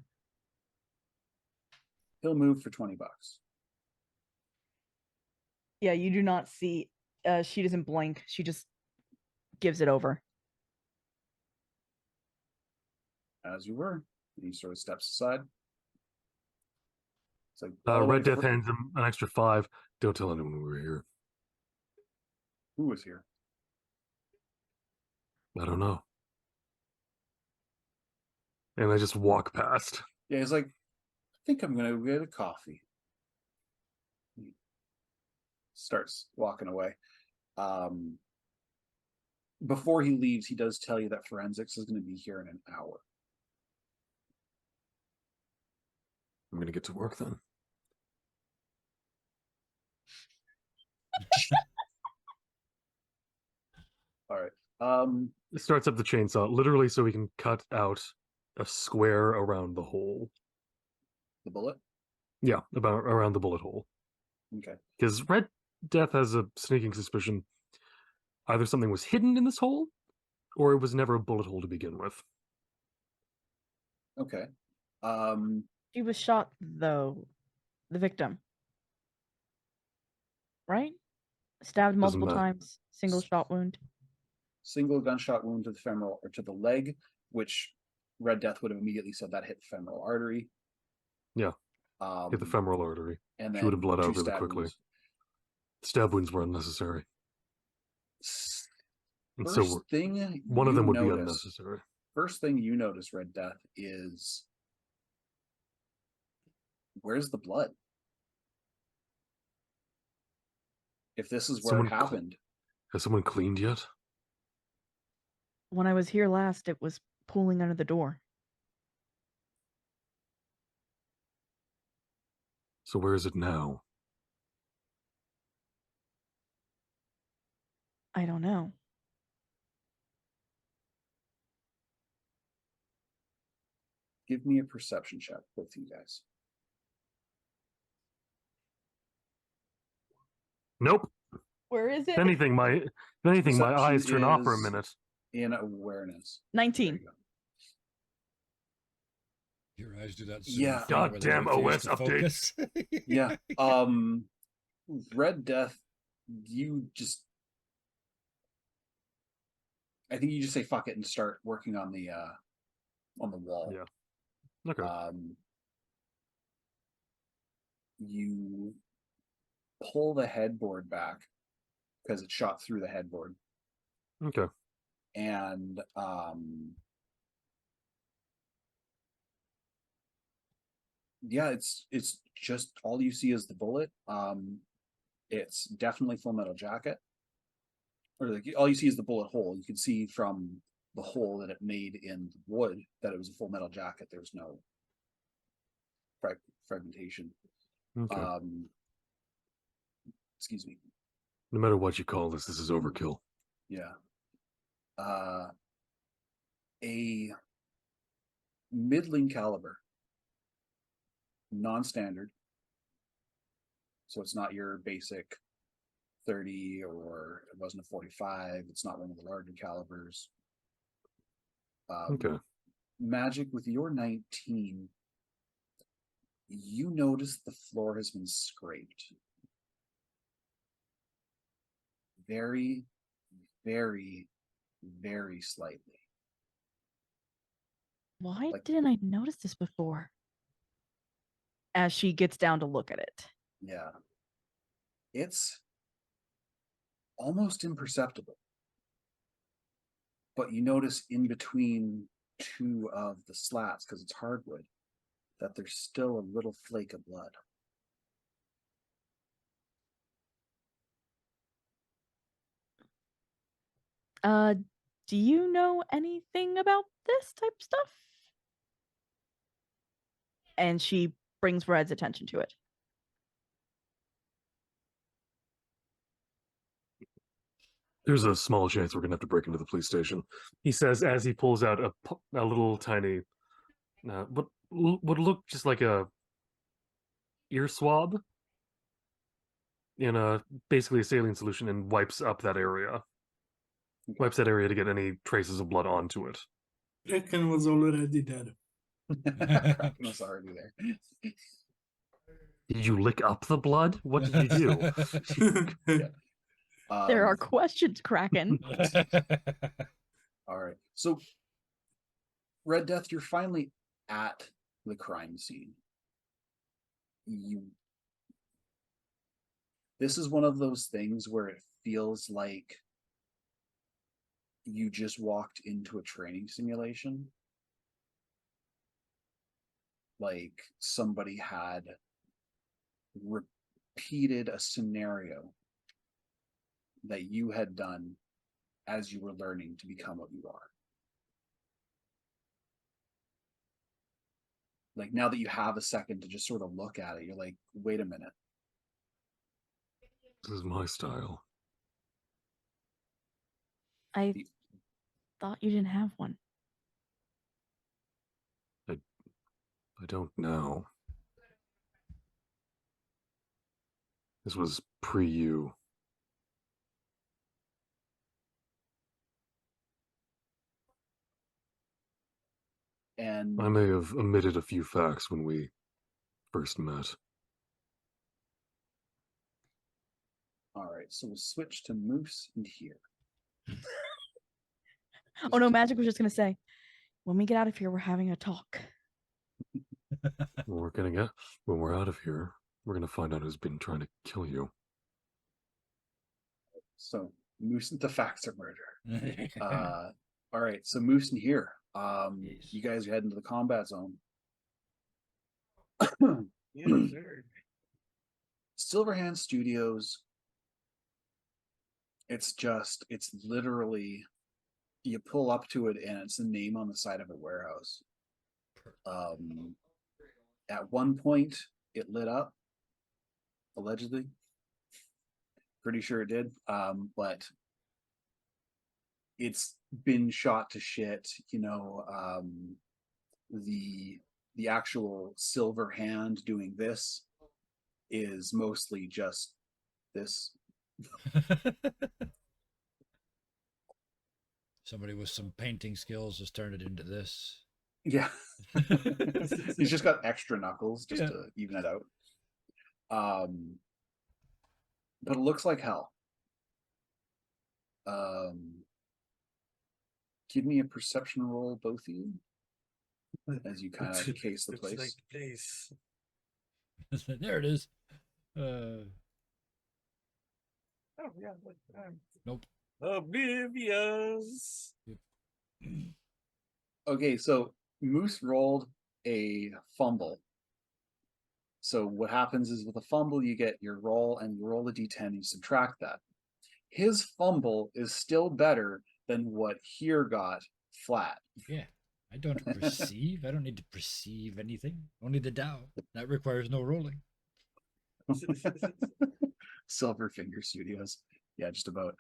He'll move for $20.
Yeah, you do not see. She doesn't blink. She just gives it over.
As you were. And he sort of steps aside. It's like, by the way,
Red Death hands him an extra 5.
Don't tell anyone we were here.
who was here?
I don't know.
And I just walk past.
Yeah, he's like, I think I'm gonna go get a coffee. He starts walking away. Before he leaves, he does tell you that forensics is going to be here in an hour.
I'm gonna get to work then.
All right.
It starts up the chainsaw, literally so we can cut out a square around the hole.
The bullet.
Yeah, around the bullet hole.
Okay.
Because Red Death has a sneaking suspicion either something was hidden in this hole, or it was never a bullet hole to begin with.
Okay.
She was shot, though. The victim. Right? Stabbed multiple
matter.
times. Single shot wound.
Single gunshot wound to the femoral or to the leg, which Red Death would have immediately said that hit the femoral artery.
Yeah.
Um,
Hit the femoral artery.
and
She would have
then
bled out
2
really
stab
quickly.
wounds.
Stab wounds were unnecessary. And so
First thing
one of
you
them would be
notice-
unnecessary.
First thing you notice, Red Death, is where's the blood? If this is where
Someone
it
cl-
happened,
Has someone cleaned yet?
When I was here last, it was pooling under the door.
So where is it now?
I don't know.
give me a perception check, both of you guys.
Nope.
Where is it?
If anything, my eyes
Perception
turn off for a
is-
minute.
In awareness. There
19.
you go.
Your eyes do that.
Yeah.
thing where they
Goddamn
refuse
OS
to focus.
Yeah. Red Death, you just I think you just say fuck it and start working on the wall.
Yeah. Okay.
You pull the headboard back because it shot through the headboard.
Okay.
And yeah, it's just all you see is the bullet. It's definitely Full Metal Jacket, or like all you see is the bullet hole. You can see from the hole that it made in the wood that it was a Full Metal Jacket. There's no fragmentation.
Okay.
Excuse me.
No matter what you call this is overkill.
Yeah. A middling caliber, non-standard. So it's not your basic 30, or it wasn't a 45. It's not one of the larger calibers.
Okay.
Magic, with your 19, you notice the floor has been scraped. Very, very, very slightly.
Why
Like-
didn't I notice this before? As she gets down to look at it.
Yeah. It's almost imperceptible. But you notice in between two of the slats, because it's hardwood, that there's still a little flake of blood.
Do you know anything about this type of stuff? And she brings Red's attention to it.
There's a small chance we're gonna have to break into the police station.
He says as he pulls out a little tiny, what would look just like a ear swab in a basically a saline solution, and wipes up that area. Wipes that area to get any traces of blood onto it.
Kraken was already dead.
Kraken was already there.
Did you lick up the blood? What did you do?
There are
Um,
questions, Kraken.
All right. So, Red Death, you're finally at the crime scene. This is one of those things where it feels like you just walked into a training simulation. Like somebody had repeated a scenario that you had done as you were learning to become what you are. Like now that you have a second to just sort of look at it, you're like, wait a minute.
This is my style.
I thought you didn't have one.
I don't know. This was pre-you.
And
I may have omitted a few facts when we first met.
all right, so we'll switch to Moose and here.
Oh no, Magic was just gonna say, when we get out of here, we're having a talk.
When we're out of here, we're gonna find out who's been trying to kill you.
So Moose and the facts are murder. All right, so Moose and here.
Yes.
You guys are heading to the combat zone.
Yes, sir.
Silverhand Studios. It's literally, you pull up to it and it's the name on the side of a warehouse. At one point, it lit up, allegedly. Pretty sure it did. But it's been shot to shit. The actual silver hand doing this is mostly just this.
Somebody with some painting skills has turned it into this.
Yeah. He's just got extra knuckles just
Yeah.
to even it out. But it looks like hell. Give me a perception roll, both of you, as you kind of case the
Looks
place.
like the place.
There it is.
Oh yeah, look, I'm
Nope.
oblivious.
Okay, so Moose rolled a fumble. So what happens is with a fumble, you get your roll and you roll a d10 and you subtract that. His fumble is still better than what here got flat.
Yeah. I don't perceive. I don't need to perceive anything. Only the Tao. That requires no rolling.
Silverfinger Studios. Yeah, just about.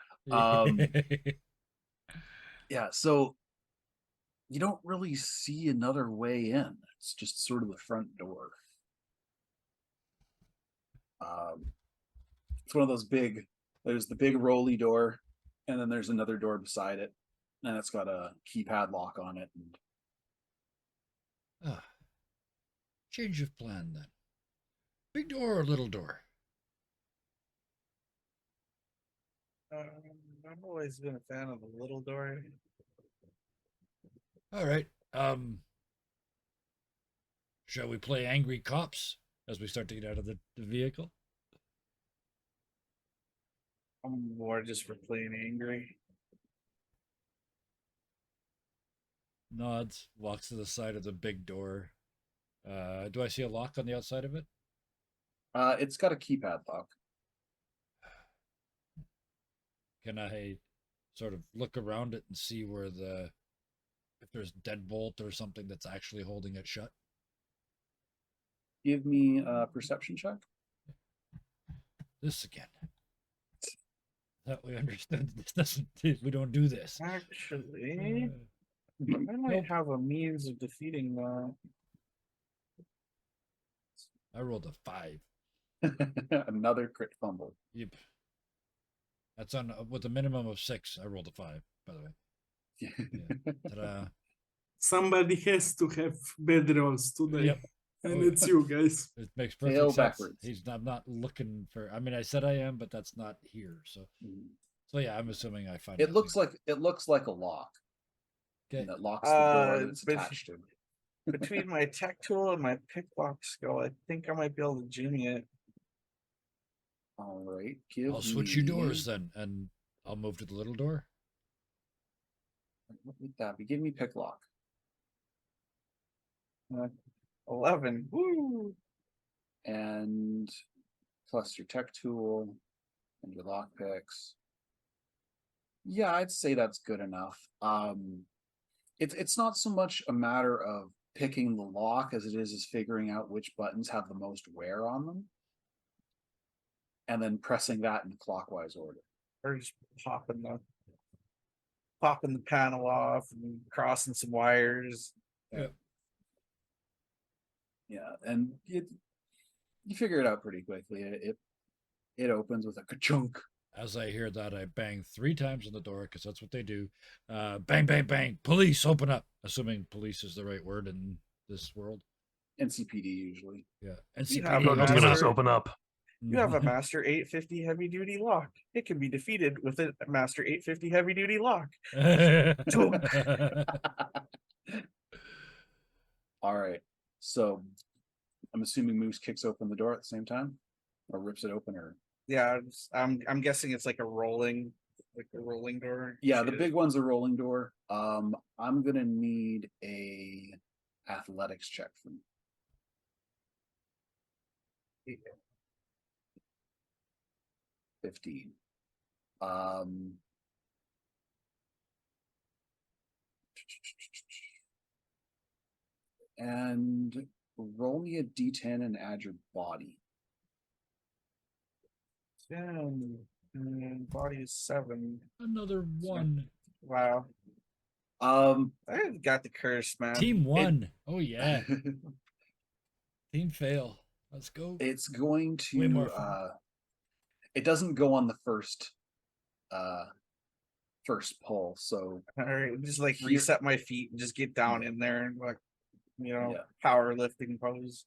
Yeah, so you don't really see another way in. It's just sort of the front door. It's one of those big. There's the big rolly door, and then there's another door beside it, and it's got a keypad lock on it. And
Ah, change of plan then. Big door or little door?
I've always been a fan of the little door.
All right. Shall we play angry cops as we start to get out of the vehicle?
I'm more just for playing angry.
Nods, walks to the side of the big door. Do I see a lock on the outside of it?
it's got a keypad lock.
Can I sort of look around it and see where if there's deadbolt or something that's actually holding it shut?
Give me a perception check.
This again. That we understood. This doesn't. We don't do this.
Actually, I might
Nope.
have a means of defeating that.
I rolled a 5.
Another crit fumble.
Yep. That's on with a minimum of 6. I rolled a 5, by the way. Yeah. Ta-da.
Somebody has to have bad rolls today.
Yep.
And
Oh,
it's you guys.
It makes perfect
Fail
sense.
backwards.
I'm not looking for. I mean, I said I am, but that's not here. So yeah, I'm assuming I find.
It looks like a lock.
Okay.
And that locks the door that it's
but-
attached to.
Between my tech tool and my pick lock skill, I think I might be able to jimmy it.
All right, give
I'll switch you
me-
doors then, and I'll move to the little door.
What would that be? Give me pick lock.
11. Woo!
And plus your tech tool and your lock picks. Yeah, I'd say that's good enough. It's not so much a matter of picking the lock as it is figuring out which buttons have the most wear on them, and then pressing that in clockwise order.
Or just popping the panel off and crossing some wires.
Yeah, and you figure it out pretty quickly. It opens with a ka-chunk.
As I hear that, I bang 3 times on the door because that's what they do. Bang, bang, bang. Police, open up. Assuming police is the right word in this world.
NCPD usually.
Yeah.
You
NCPD,
have
No
a
open
demons,
master-
open up.
You have a Master 850 heavy duty lock. It can be defeated with a Master 850 heavy duty lock.
All right, so I'm assuming Moose kicks open the door at the same time, or rips it open, or
Yeah, I'm guessing it's like a rolling door.
yeah, the
Shit.
big one's a rolling door. I'm gonna need a athletics check from 15. And roll me a d10 and add your body.
10 and body is 7.
Another 1.
Wow,
Um,
I got the curse, man.
Team 1. Oh, yeah. Team fail. Let's go.
it's going
Way more
to
fun.
it doesn't go on the first pull, so
All right, just like
Here-
reset my feet and just get down in there and like,
Yeah.
powerlifting pose.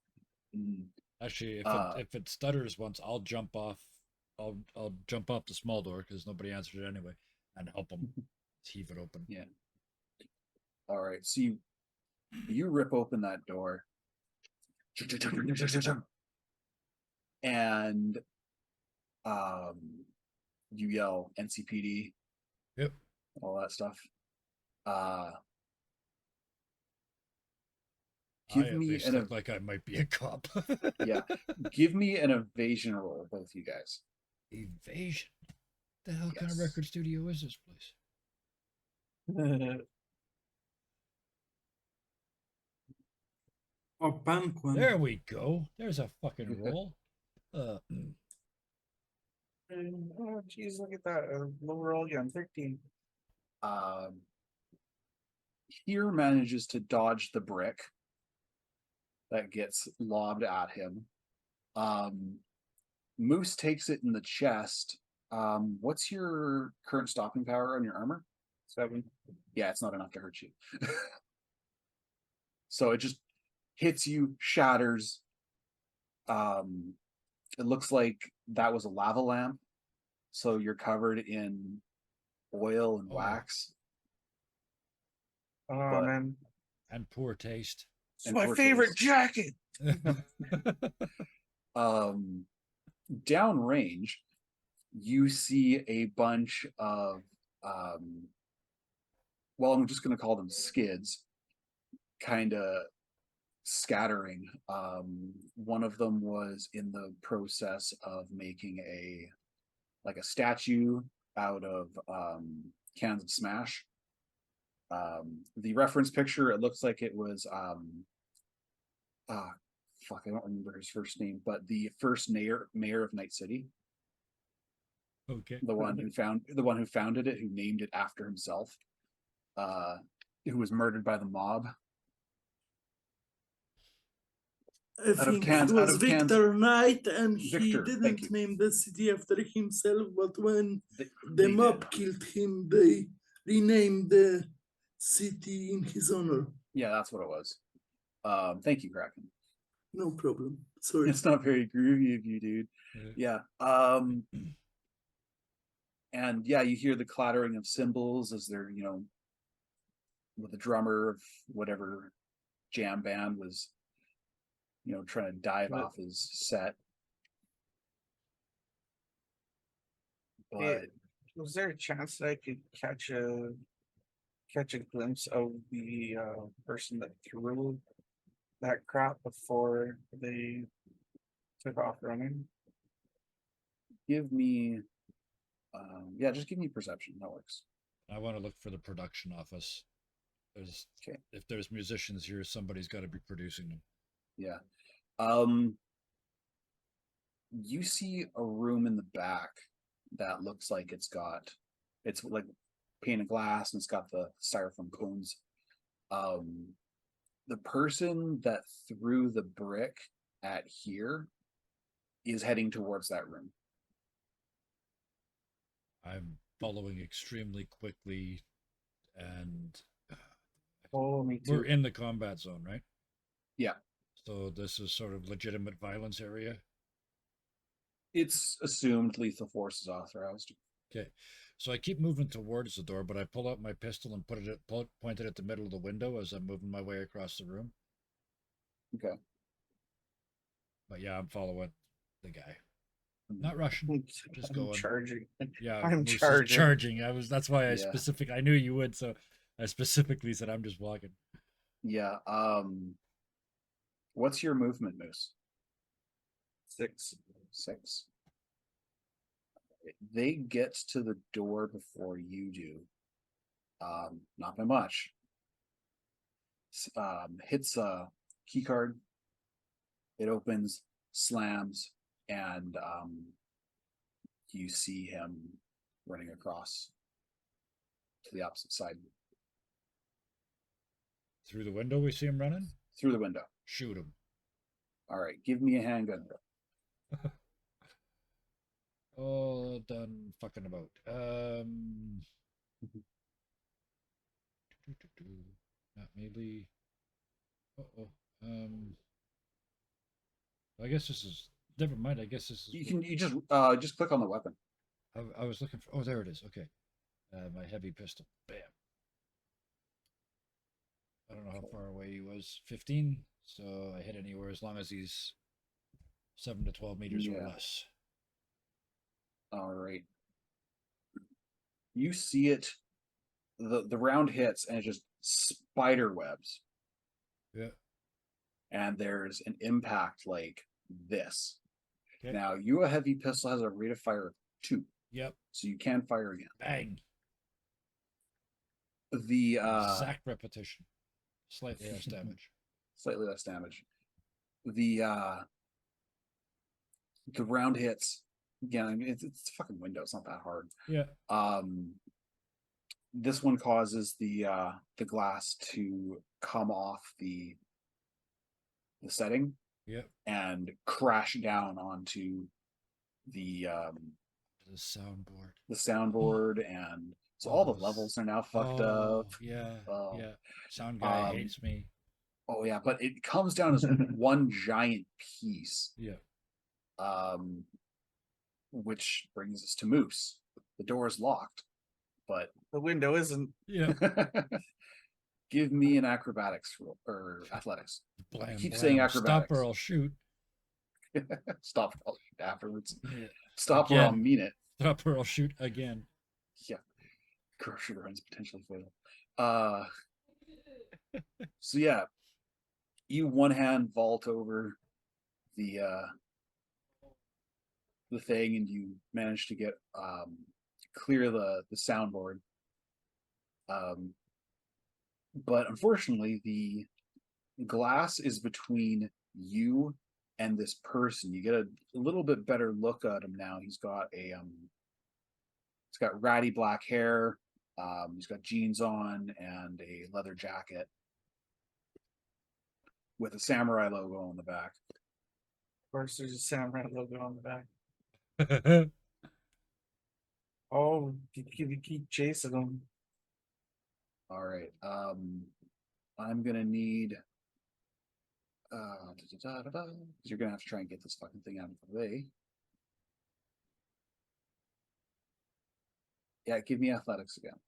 mm,
Actually,
Uh,
if it stutters once, I'll jump off. I'll jump off the small door because nobody answered it anyway, and help them heave it open.
Yeah. All right, so you rip open that door, and you yell NCPD,
Yep.
all that stuff.
I
Give
at
me
least
an
look like I might be a cop.
yeah, give me an evasion roll, both you guys.
Evasion. The hell kind of
Yes.
record studio is this place?
Oh, punk one.
There we go. There's a fucking roll.
Oh, geez, look at that. Low roll again, 13.
Um, here manages to dodge the brick that gets lobbed at him. Moose takes it in the chest. What's your current stopping power on your armor?
7.
Yeah, it's not enough to hurt you. So it just hits you, shatters. It looks like that was a lava lamp. So you're covered in oil and
Oh.
wax.
Oh,
But-
man.
And poor taste.
It's
And
my
poor
favorite
taste.
jacket.
Downrange, you see a bunch of well, I'm just going to call them skids, kind of scattering. One of them was in the process of making a statue out of cans of Smash. The reference picture, it looks like it was fuck, I don't remember his first name, but the first mayor of Night City,
Okay.
the one who founded it, who named it after himself, who was murdered by the mob.
I
Out of
think
cans-
it
out
was
of cans-
Victor Knight, and he
Victor, thank
didn't
you.
name the city after himself, but when
They
the
did.
mob killed him, they renamed the city in his honor.
Yeah, that's what it was. Thank you, Kraken.
No problem. Sorry.
It's not very groovy of you, dude. Yeah. And yeah, you hear the clattering of cymbals as they're, with the drummer of whatever jam band was, trying to dive
But-
off his set. But
Hey, was there a chance that I could catch a glimpse of the person that threw that crap before they took off running?
give me, just give me perception. That works.
I want to look for the production office.
Okay.
If there's musicians here, somebody's got to be producing them.
Yeah. You see a room in the back that looks like it's like painted glass and it's got the styrofoam cones. The person that threw the brick at here is heading towards that room.
I'm following extremely quickly, and
Oh, me
we're
too.
in the combat zone, right?
Yeah.
So this is sort of legitimate violence area.
It's assumed lethal force is authorized.
Okay. So I keep moving towards the door, but I pull out my pistol and point it at the middle of the window as I'm moving my way across the room.
Okay.
But yeah, I'm following the guy. Not rushing. Just
I'm
going.
charging.
Yeah,
I'm
Moose is
charging.
charging. That's why
Yeah.
I knew you would, so I specifically said I'm just walking.
Yeah. What's your movement, Moose?
6.
6. They get to the door before you do. Not by much. Hits a key card. It opens, slams, and you see him running across to the opposite side
Through the window, we see him running.
through the window.
Shoot him.
All right, give me a handgun.
Oh, done fucking about. Not melee. Uh-oh. I guess this is. Never mind. I guess this is.
You just click on the weapon.
I was looking for. Oh, there it is. Okay. My heavy pistol. Bam. I don't know how far away he was. 15. So I hit anywhere as long as he's 7 to 12 meters or
Yeah.
less.
All right. You see it. The round hits and it just spider webs.
Yeah.
And there's an impact like this.
Okay.
Now, a heavy pistol has a rate of fire of 2,
Yep.
so you can fire again.
Bang.
The
Exact repetition. Slightly less damage.
slightly less damage. The The round hits. Again, I mean, it's a fucking window. It's not that hard.
Yeah.
This one causes the glass to come off the setting
Yep.
and crash down onto the
soundboard.
and so all the
Those-
levels are now fucked up.
Oh, yeah.
Oh.
Yeah. Sound guy
Um,
hates me.
Oh yeah, but it comes down as one giant piece.
Yeah.
Which brings us to Moose. The door is locked, but
The window isn't.
Yeah.
give me an acrobatics roll or athletics.
Blam,
keep
blam.
saying
Stop
acrobatics.
or I'll shoot.
Stop afterwards.
Yeah.
Stop or I'll
Again.
mean it.
Stop or I'll shoot again.
Yeah. Grocery runs potentially fatal. So yeah, you one hand vault over the thing and you manage to get clear the soundboard. But unfortunately the glass is between you and this person. You get a little bit better look at him now. He's got he's got ratty black hair. He's got jeans on and a leather jacket with a samurai logo on the back.
Of course, there's a samurai logo on the back. Oh, you keep chasing them.
All right. I'm gonna need you're gonna have to try and get this fucking thing out of the way. Yeah, give me athletics again.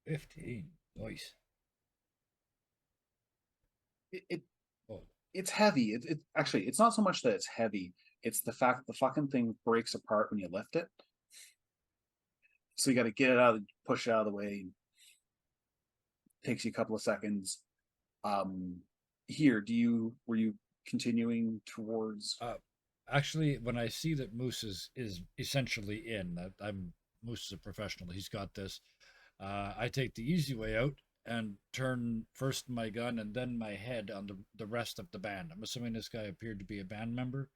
15. Nice.
It
Oh.
it's heavy. It actually it's not so much that it's heavy. It's the fact the fucking thing breaks apart when you lift it. So you got to get it out, push it out of the way. Takes you a couple of seconds. Here, were you continuing towards?
Actually, when I see that Moose is essentially in, Moose is a professional. He's got this. I take the easy way out and turn first my gun and then my head on the rest of the band. I'm assuming this guy appeared to be a band member.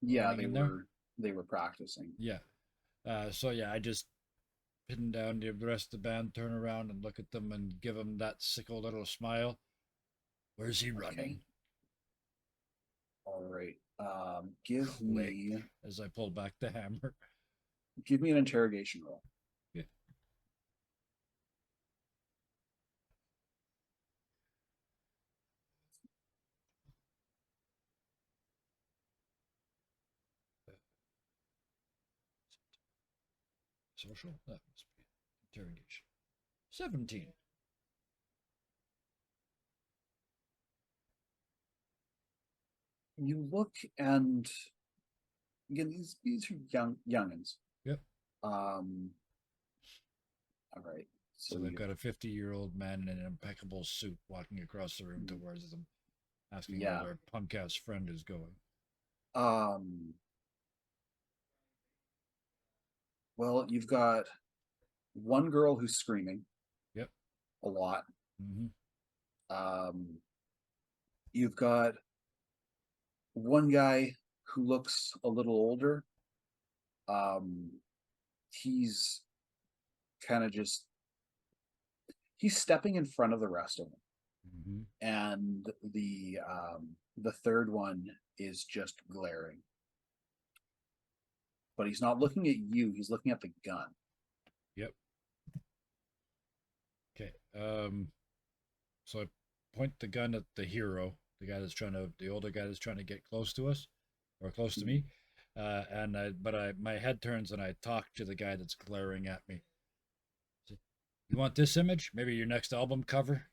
Yeah,
running in there?
they were practicing.
Yeah. So yeah, I just pin down the rest of the band, turn around and look at them and give them that sickle little smile. Where's he running?
All right. Give me
As I pull back the hammer.
give me an interrogation roll.
Yeah. Social? That must be interrogation. 17.
You look and again these are youngins.
Yep.
All right.
So they've got a 50-year-old man in an impeccable suit walking across the room towards them, asking where their punk ass friend is going.
Well, you've got one girl who's screaming.
Yep.
A lot.
Mm-hmm.
You've got one guy who looks a little older. He's kind of he's stepping in front of the rest of them.
Mm-hmm.
And the third one is just glaring. But he's not looking at you, he's looking at the gun.
Yep. Okay. So I point the gun at the hero, the older guy that's trying to get close to us, or close to me. My head turns and I talk to the guy that's glaring at me. You want this image? Maybe your next album cover?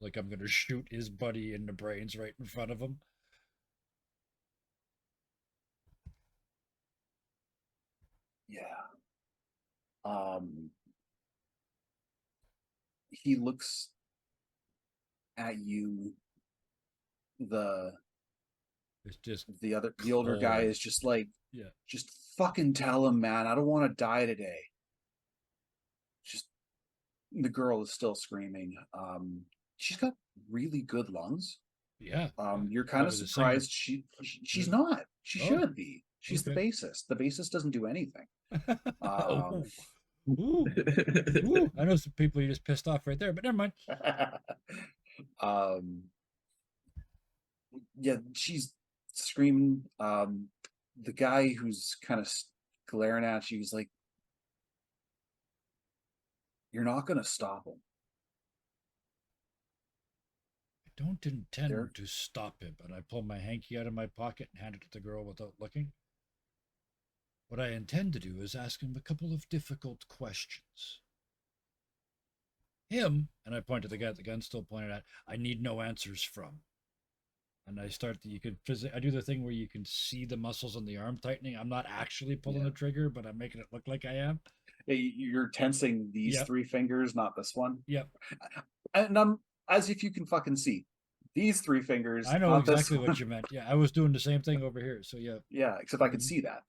Like I'm gonna shoot his buddy in the brains right in front of him.
Yeah. He looks at you.
It's just
The older guy
cold.
is just like,
Yeah.
just fucking tell him, man, I don't want to die today. Just the girl is still screaming. she's got really good lungs.
Yeah.
You're kind of
Probably the singer.
surprised she's
Yeah.
not. She
Oh,
should be. She's the
okay.
bassist. The bassist doesn't do anything.
Oh, ooh, ooh. I know some people you just pissed off right there, but never mind.
um, yeah, she's screaming. The guy who's kind of glaring at you, he's like, "You're not gonna stop him."
I don't intend
There-
to stop him, and I pull my hanky out of my pocket and hand it to the girl without looking. What I intend to do is ask him a couple of difficult questions. Him, and I point to the guy at the gun still pointed at, I need no answers from. And I start you could I do the thing where you can see the muscles on the arm tightening. I'm not actually pulling
Yeah.
the trigger, but I'm making it look like I am.
You're tensing these
Yep.
3 fingers, not this one.
Yep.
And I'm as if you can fucking see these 3 fingers.
I know
not this
exactly what
one.
you meant. Yeah, I was doing the same thing over here. So yeah.
Yeah, except I could see that.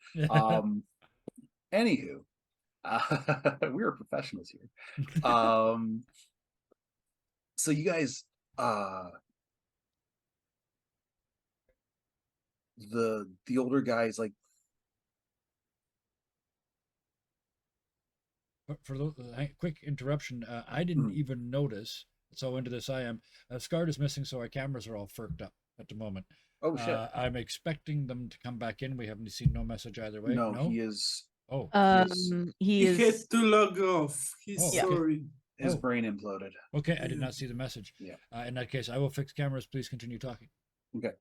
Anywho, we are professionals here. So you guys, the older guys like,
For the quick interruption, I didn't
Mm.
even notice. So into this, I am. Scart is missing, so our cameras are all furked up at the moment.
oh shit,
I'm expecting them to come back in. We haven't seen no message either way.
no, he is.
Oh,
He
He had
is.
to log off. He's
Oh, okay.
sorry.
His
Oh.
brain imploded.
okay. I did not see the message.
Yeah.
In that case, I will fix cameras. Please continue talking.
Okay.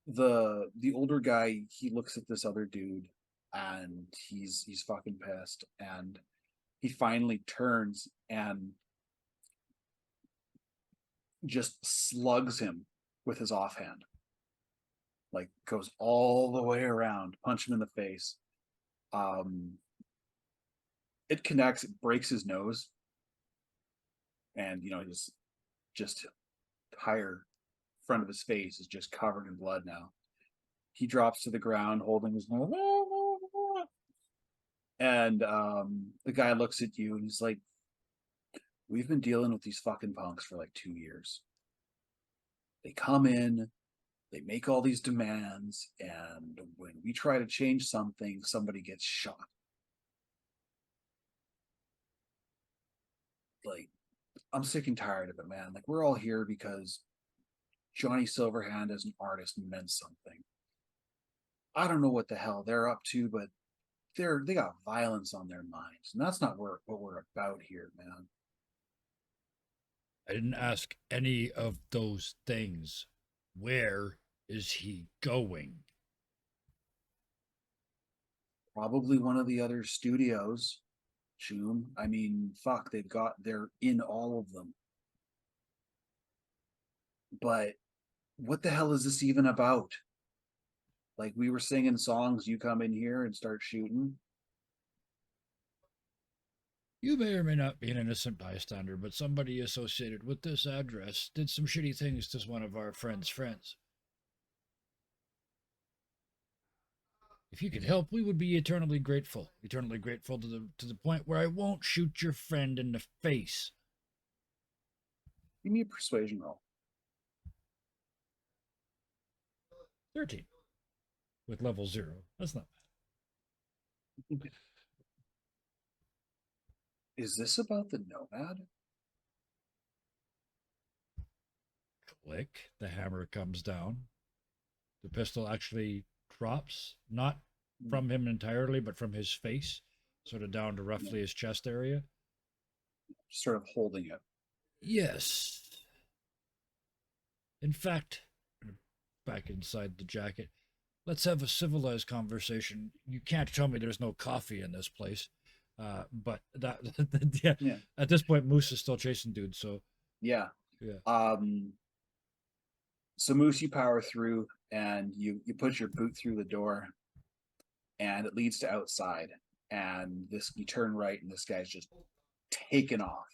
The older guy, he looks at this other dude, and he's fucking pissed, and he finally turns and just slugs him with his offhand. Like goes all the way around, punch him in the face. It connects, it breaks his nose, and just higher front of his face is just covered in blood now. He drops to the ground holding his nose. And the guy looks at you and he's like, we've been dealing with these fucking punks for like 2 years. They come in, they make all these demands, and when we try to change something, somebody gets shot. Like, I'm sick and tired of it, man. Like, we're all here because Johnny Silverhand as an artist meant something. I don't know what the hell they're up to, but they got violence on their minds, and that's not what we're about here, man.
I didn't ask any of those things. Where is he going?
Probably one of the other studios, Choom. I mean, fuck, they're in all of them. But what the hell is this even about? Like, we were singing songs, you come in here and start shooting.
You may or may not be an innocent bystander, but somebody associated with this address did some shitty things to one of our friends' friends. If you could help, we would be eternally grateful to the point where I won't shoot your friend in the face.
Give me a persuasion roll.
13. With level 0. That's not bad.
Is this about the Nomad?
Click. The hammer comes down. The pistol actually drops, not from him entirely, but from his face, sort of down to roughly his chest area.
Just sort of holding it.
Yes. In fact, back inside the jacket, let's have a civilized conversation. You can't tell me there's no coffee in this place. But that, yeah. At this point, Moose is still chasing dudes. So
yeah.
Yeah.
So Moose, you power through and you put your boot through the door, and it leads to outside. And you turn right, and this guy's just taken off.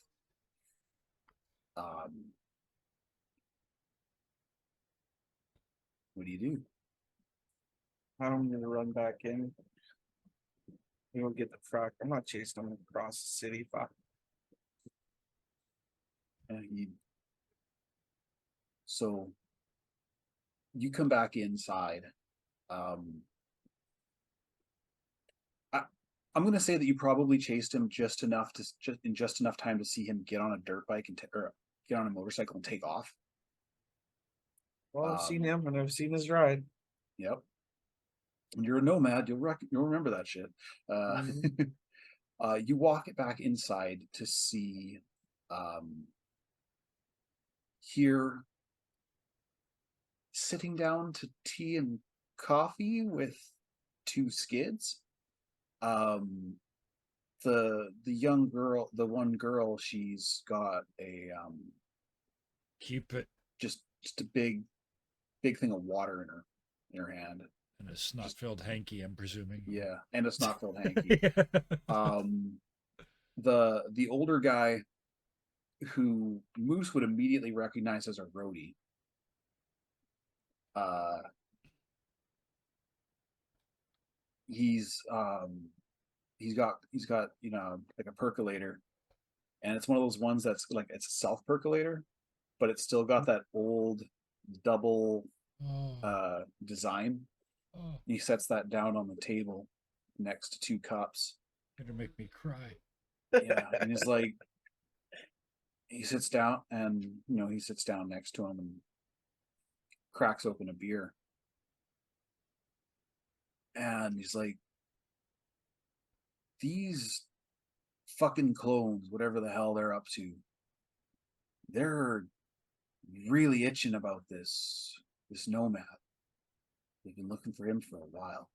What do you do?
I'm gonna run back in. We don't get the frack. I'm not chasing him across the city. Fuck.
So you come back inside. I'm going to say that you probably chased him just enough time to see him get on a dirt bike or get on a motorcycle and take off.
Well, I've seen him and I've seen his ride.
Yep. And you're a nomad. You'll remember that shit. You walk it back inside to see here sitting down to tea and coffee with two skids. The young girl, the one girl, she's got a
Keep it
just a big thing of water in her hand.
in a snot-filled hanky, I'm presuming.
Yeah, and a snot-filled hanky.
Yeah.
The older guy who Moose would immediately recognize as a roadie. He's got like a percolator, and it's one of those ones that's like it's a self percolator, but it's still got that old double design. He sets that down on the table next to two cups.
Gonna make me cry.
Yeah, and he's like, he sits down next to him and cracks open a beer. And he's like, these fucking clones, whatever the hell they're up to, they're really itching about this nomad. They've been looking for him for a while.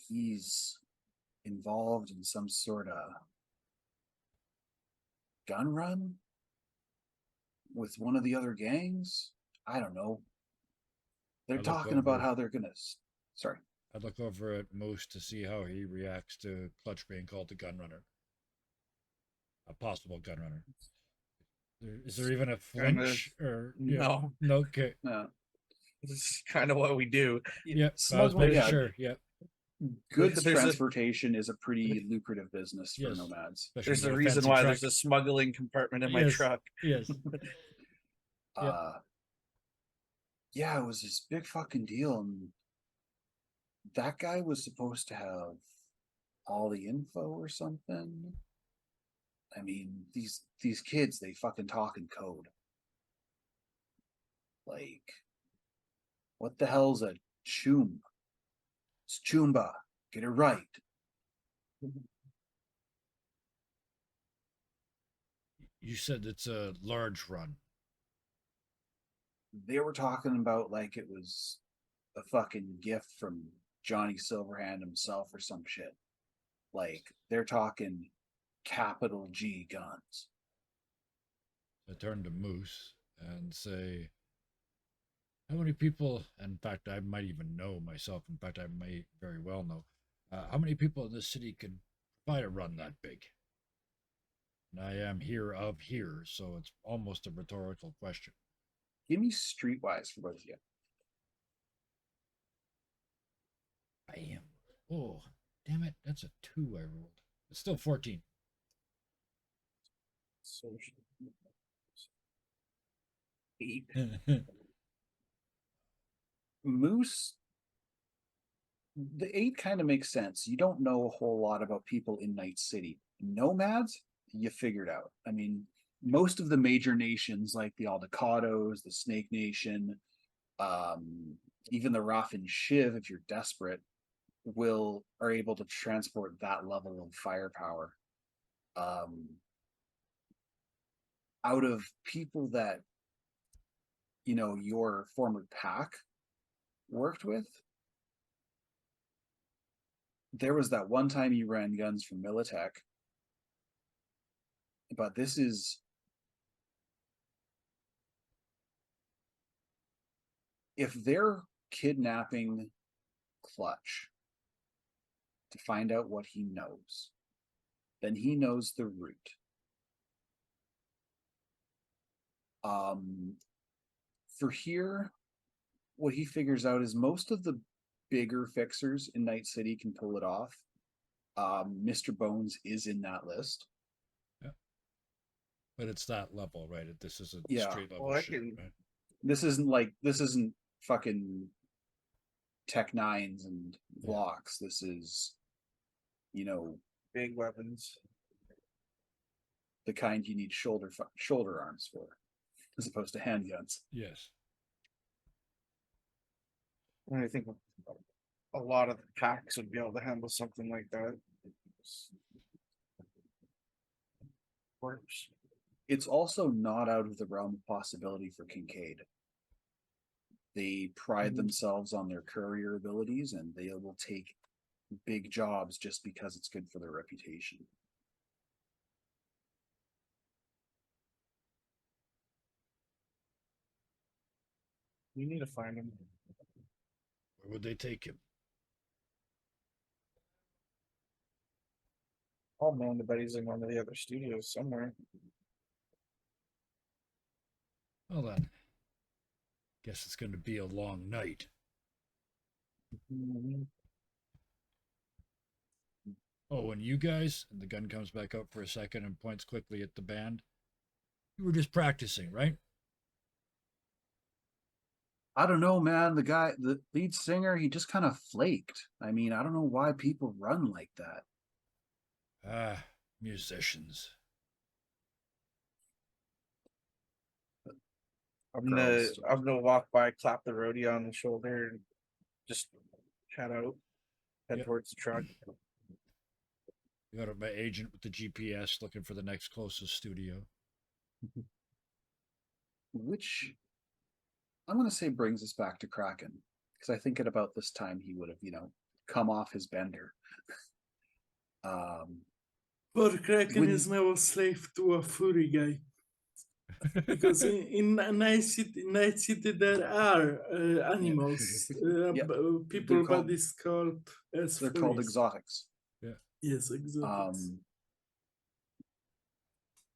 He's involved in some sort of gun run with one of the other gangs. I don't know. They're talking about how they're gonna. Sorry.
I'd look over at Moose to see how he reacts to Clutch being called the gun runner. A possible gun runner. Is there even a flinch or
no?
No. Okay.
No.
This is kind of what we do.
Yeah. I was making sure. Yeah.
Goods transportation is a pretty lucrative business for
Yes.
nomads.
Especially
There's
with
a
a
reason
fancy
why
truck.
there's a smuggling compartment in my
Yes.
truck.
Yes.
Yeah, it was this big fucking deal, and that guy was supposed to have all the info or something. I mean, these kids, they fucking talk in code. Like, what the hell's a choom? It's choomba. Get it right.
You said it's a large run.
They were talking about like it was a fucking gift from Johnny Silverhand himself or some shit. Like, they're talking capital G guns.
I turn to Moose and say, how many people, in fact, I might even know myself, in fact, I may very well know, how many people in this city can provide a run that big? And I am here, so it's almost a rhetorical question.
Give me streetwise for both of you.
I am. Oh, damn it. That's a 2 I rolled. It's still 14.
Moose, the 8 kind of makes sense. You don't know a whole lot about people in Night City. Nomads, you figured out. I mean, most of the major nations like the Aldecados, the Snake Nation, even the Raf and Shiv, if you're desperate, are able to transport that level of firepower. Out of people that your former pack worked with, there was that one time you ran guns for Militech, but this is, if they're kidnapping Clutch to find out what he knows, then he knows the route. For here, what he figures out is most of the bigger fixers in Night City can pull it off. Mr. Bones is in that list.
But it's that level, right? This isn't
Yeah.
street level
Well, I
shit,
can-
right?
This isn't fucking Tech Nines and
Yeah.
blocks. This is, you know,
big weapons.
the kind you need shoulder arms for, as opposed to handguns.
Yes.
And I think a lot of the packs would be able to handle something like that. Works.
It's also not out of the realm of possibility for Kincaid. They pride themselves on their courier abilities, and they will take big jobs just because it's good for their reputation.
We need to find him.
Where would they take him?
Oh man, I bet he's in one of the other studios somewhere.
Well then, guess it's going to be a long night. Oh, and you guys, and the gun comes back up for a second and points quickly at the band. You were just practicing, right?
I don't know, man. The lead singer, he just kind of flaked. I mean, I don't know why people run like that.
Ah, musicians.
Girls.
I'm gonna walk by, clap the roadie on the shoulder, and just head
Yep.
towards the truck.
You got my agent with the GPS looking for the next closest studio.
Which I'm going to say brings us back to Kraken, because I think at about this time he would have, come off his bender.
Poor Kraken
When-
is now a slave to a furry guy. Because in Night City there are animals,
Yep.
people
They're called-
bodies called as
They're called
furries.
exotics.
Yes, exotics.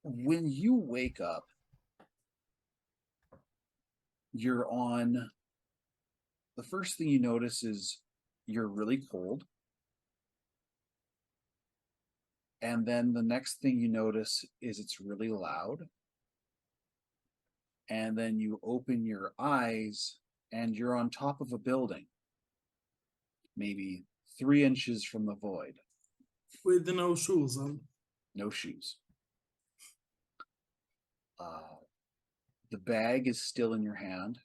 When you wake up, you're on. The first thing you notice is you're really cold. And then the next thing you notice is it's really loud. And then you open your eyes and you're on top of a building, maybe 3 inches from the void.
With no shoes on.
No shoes. The bag is still in your hand.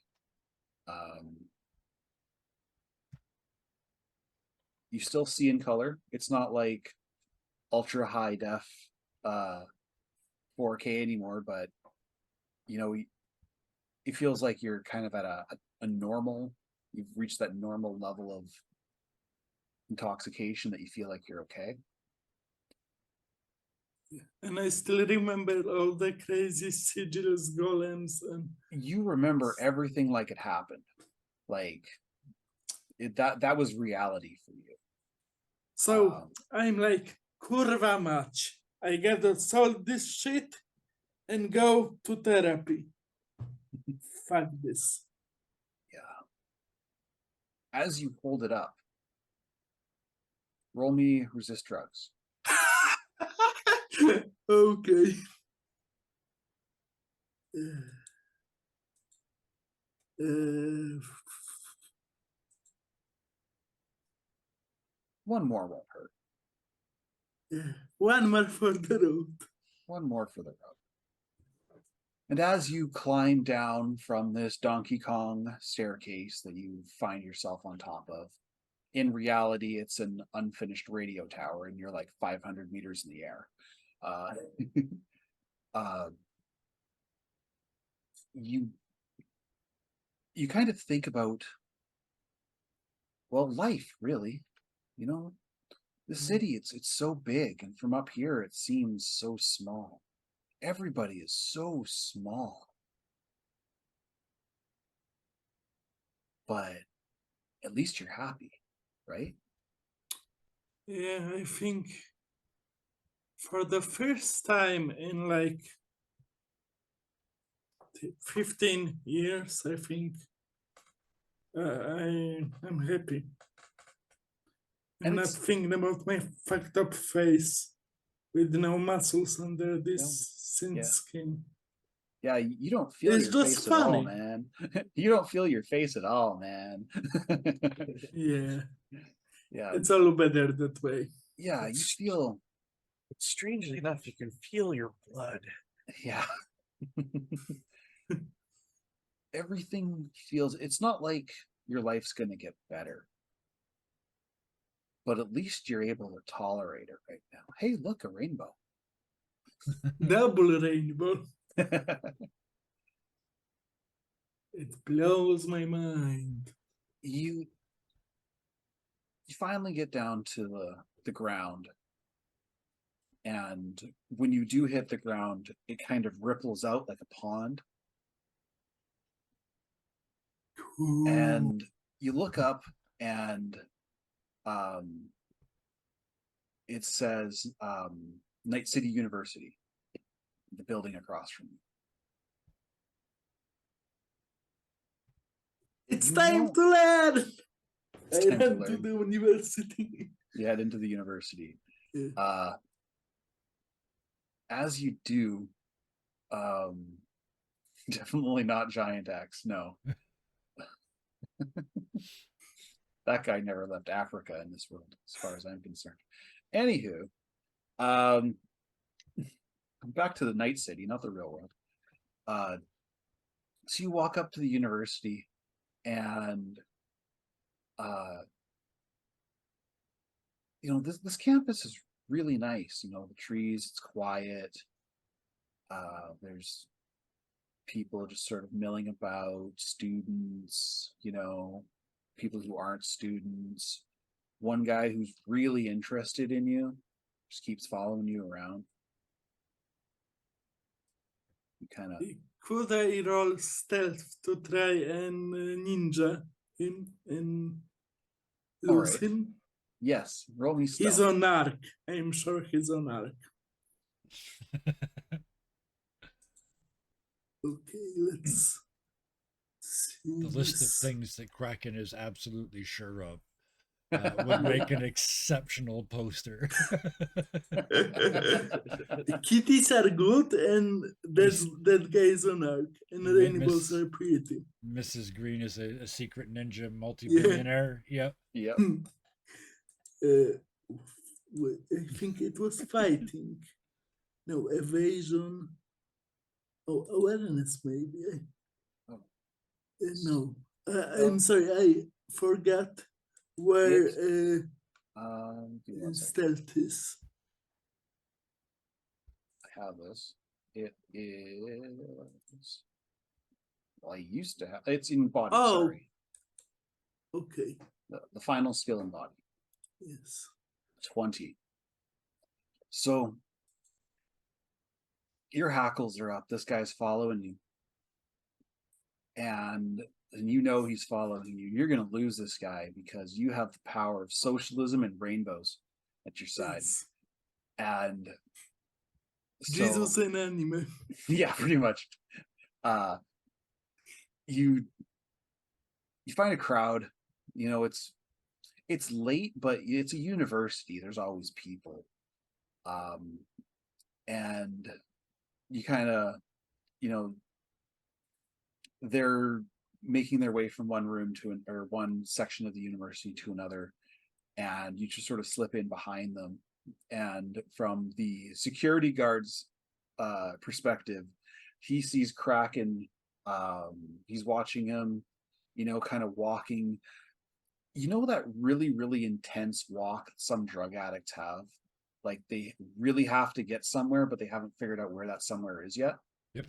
You still see in color. It's not like ultra high def 4K anymore, but it feels like you're kind of at a normal. You've reached that normal level of intoxication that you feel like you're okay.
And I still remember all the crazy sigils, golems, and
You remember everything like it happened, like that was reality for you.
so I'm like, kurwa mać. I gotta solve this shit and go to therapy. Fuck this.
Yeah. As you hold it up, roll me resist drugs.
Okay.
One more won't hurt.
One more for the road.
One more for the road. And as you climb down from this Donkey Kong staircase that you find yourself on top of, in reality, it's an unfinished radio tower, and you're like 500 meters in the air. You kind of think about, well, life, really. The city, it's so big, and from up here it seems so small. Everybody is so small. But at least you're happy, right?
Yeah, I think for the first time in like 15 years, I think I'm happy. I'm
And
not
it's-
thinking about my fucked up face. with no muscles under this thin
Yeah.
skin.
Yeah, you don't feel
It's
your
just
face at all,
funny.
man. You don't feel your face at all, man.
Yeah,
Yeah,
it's a little better that way.
yeah, you feel,
Strangely enough, you can feel your blood.
yeah. Everything feels, it's not like your life's gonna get better, but at least you're able to tolerate it right now. Hey, look, a rainbow.
Double rainbow. It blows my mind.
You finally get down to the ground, and when you do hit the ground, it kind of ripples out like a pond,
Ooh.
and you look up, and um it says Night City University, the building across from you.
It's
You
time
know-
to learn.
It's
I
time to
ran to
learn.
the university.
You head into the university.
Yeah.
As you do, definitely not Giant Axe, no. That guy never left Africa in this world, as far as I'm concerned. Anywho, back to the Night City, not the real world. So you walk up to the university, and you know, this campus is really nice. You know, the trees, it's quiet. There's people just sort of milling about, students, you know, people who aren't students. One guy who's really interested in you just keeps following you around. You kind of,
Could I roll stealth to try and ninja him and lose
Alright.
him?
yes, roll me
He's
stealth.
on arc. I'm sure he's on arc. Okay, let's see.
The list of
this.
things that Kraken is absolutely sure of would make an exceptional poster.
Kitties are good, and that guy is on arc, and
Miss-
rainbows are pretty.
Mrs. Green is a secret ninja multi-billionaire. Yep.
Yep.
Wait, I think it was fighting. No, evasion. Oh, awareness maybe.
Oh.
No, I'm sorry, I forgot where
Give me 1 second.
stealth is.
I have this. It is. Well, I used to have. It's in body.
Oh.
Sorry,
Okay,
the final skill in body.
yes.
20. So your hackles are up. This guy's following you, and you know he's following you. You're gonna lose this guy because you have the power of socialism and rainbows at your side.
Yes.
And so,
Jesus and anime.
yeah, pretty much. You find a crowd. You know, it's late, but it's a university. There's always people. And you kind of, you know, they're making their way from one room to or one section of the university to another, and you just sort of slip in behind them. And from the security guard's perspective, he sees Kraken. He's watching him, you know, kind of walking. You know that really, really intense walk some drug addicts have? Like they really have to get somewhere, but they haven't figured out where that somewhere is yet.
Yep.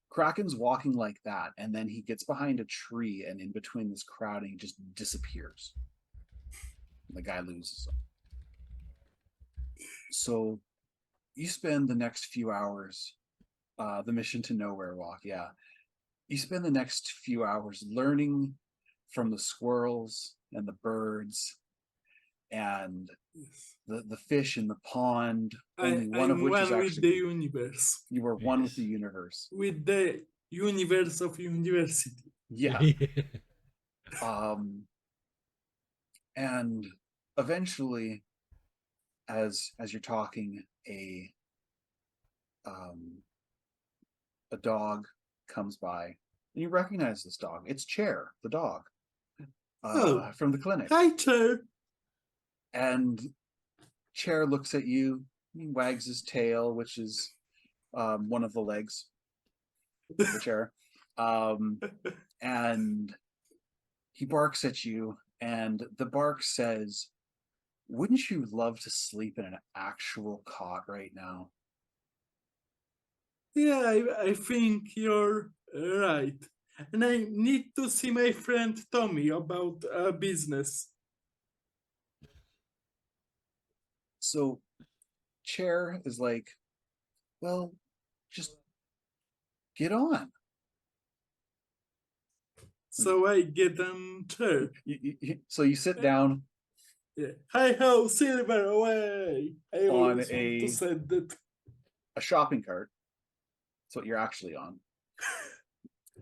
Kraken's walking like that, and then he gets behind a tree, and in between this crowd, and he just disappears. The guy loses him. So you spend the next few hours, the mission to nowhere walk, yeah. You spend the next few hours learning from the squirrels and the birds and the fish in the pond, only one of
I'm
which
one
is
with the
actually
universe.
you were one with
Yes.
the universe.
With the universe of university.
Yeah. And eventually, as you're talking, a a dog comes by, and you recognize this dog. It's Chair, the dog,
Oh.
from the clinic.
Hi, Chair.
And Chair looks at you, he wags his tail, which is one of the legs of the chair. And he barks at you, and the bark says, "Wouldn't you love to sleep in an actual cot right now?"
Yeah, I think you're right. And I need to see my friend Tommy about business.
So Chair is like, "Well, just get on."
So I get on chair.
So you sit down
Yeah. Hi ho, silver away. I
On
always want
a-
to say that.
a shopping cart. That's what you're actually on.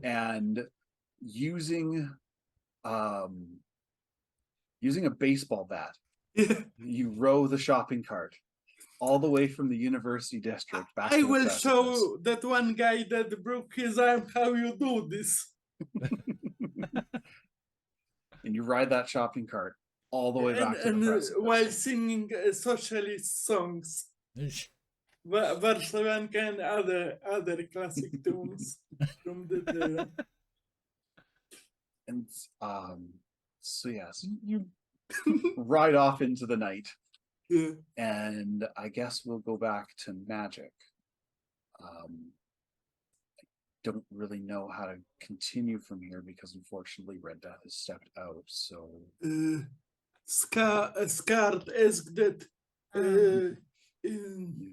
And using using a baseball bat,
Yeah.
you row the shopping cart all the way from the university district back
I
to the
will
precipice.
show that one guy that broke his arm how you do this.
And you ride that shopping cart all the way back to
and
the precipice.
while singing socialist songs. Warszawanka and other classic tunes from the era.
And so yes, you ride off into the night.
Yeah.
And I guess we'll go back to magic. I don't really know how to continue from here because unfortunately Red Death has stepped out. So
Scarred asked that.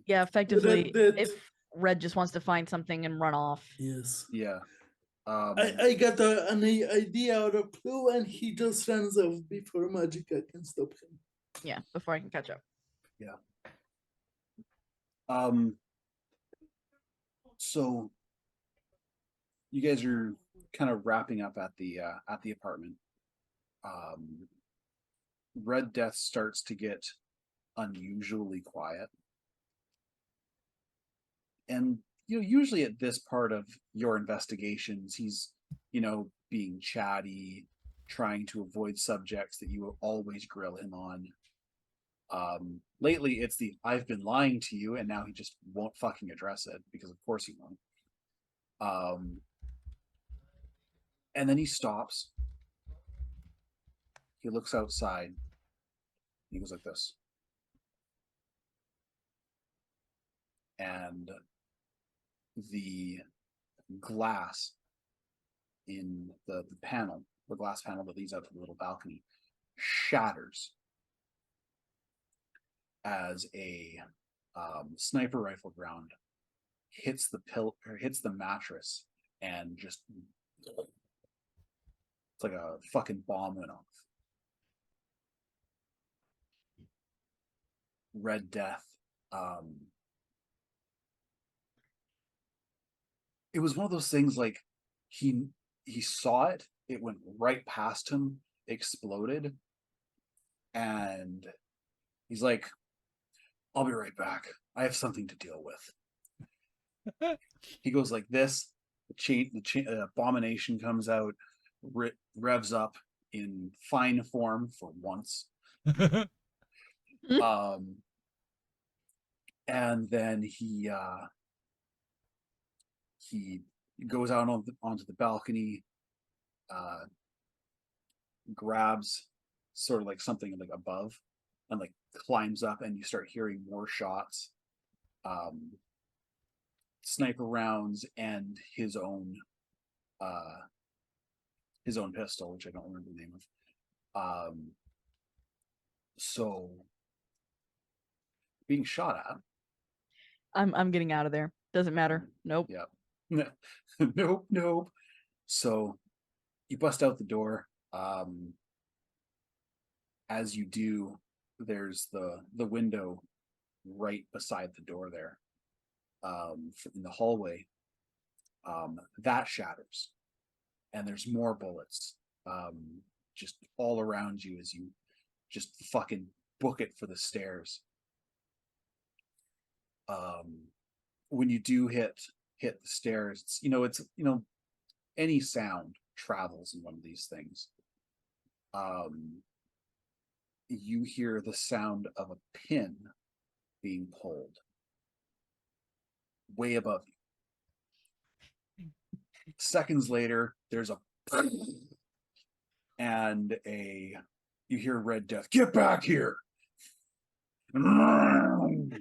Yeah, effectively,
Red Dead.
if Red just wants to find something and run off.
Yes.
yeah.
I got an idea or a clue, and he just runs off before Magica can stop him.
Yeah, before I can catch up.
So you guys are kind of wrapping up at the apartment. Red Death starts to get unusually quiet. And usually at this part of your investigations, he's, being chatty, trying to avoid subjects that you will always grill him on. Lately it's the "I've been lying to you," and now he just won't fucking address it because of course he won't. And then he stops. He looks outside. He goes like this. And the glass in the panel, the glass panel that leads out to the little balcony, shatters as a sniper rifle round hits the mattress, and just it's like a fucking bomb went off. Red Death. It was one of those things like he saw it, it went right past him, exploded, and he's like, "I'll be right back. I have something to deal with." He goes like this. The abomination comes out, revs up in fine form for once. And then he goes out onto the balcony, grabs sort of like something like above, and like climbs up, and you start hearing more shots, sniper rounds, and his own pistol, which I don't remember the name of. So being shot at.
I'm getting out of there. Doesn't matter. Nope.
Yeah. Nope. So you bust out the door. As you do, there's the window right beside the door there, in the hallway. That shatters, and there's more bullets, just all around you as you just fucking book it for the stairs. when you do hit the stairs, it's any sound travels in one of these things. You hear the sound of a pin being pulled way above you. Seconds later, there's a and you hear Red Death, "Get back here!" And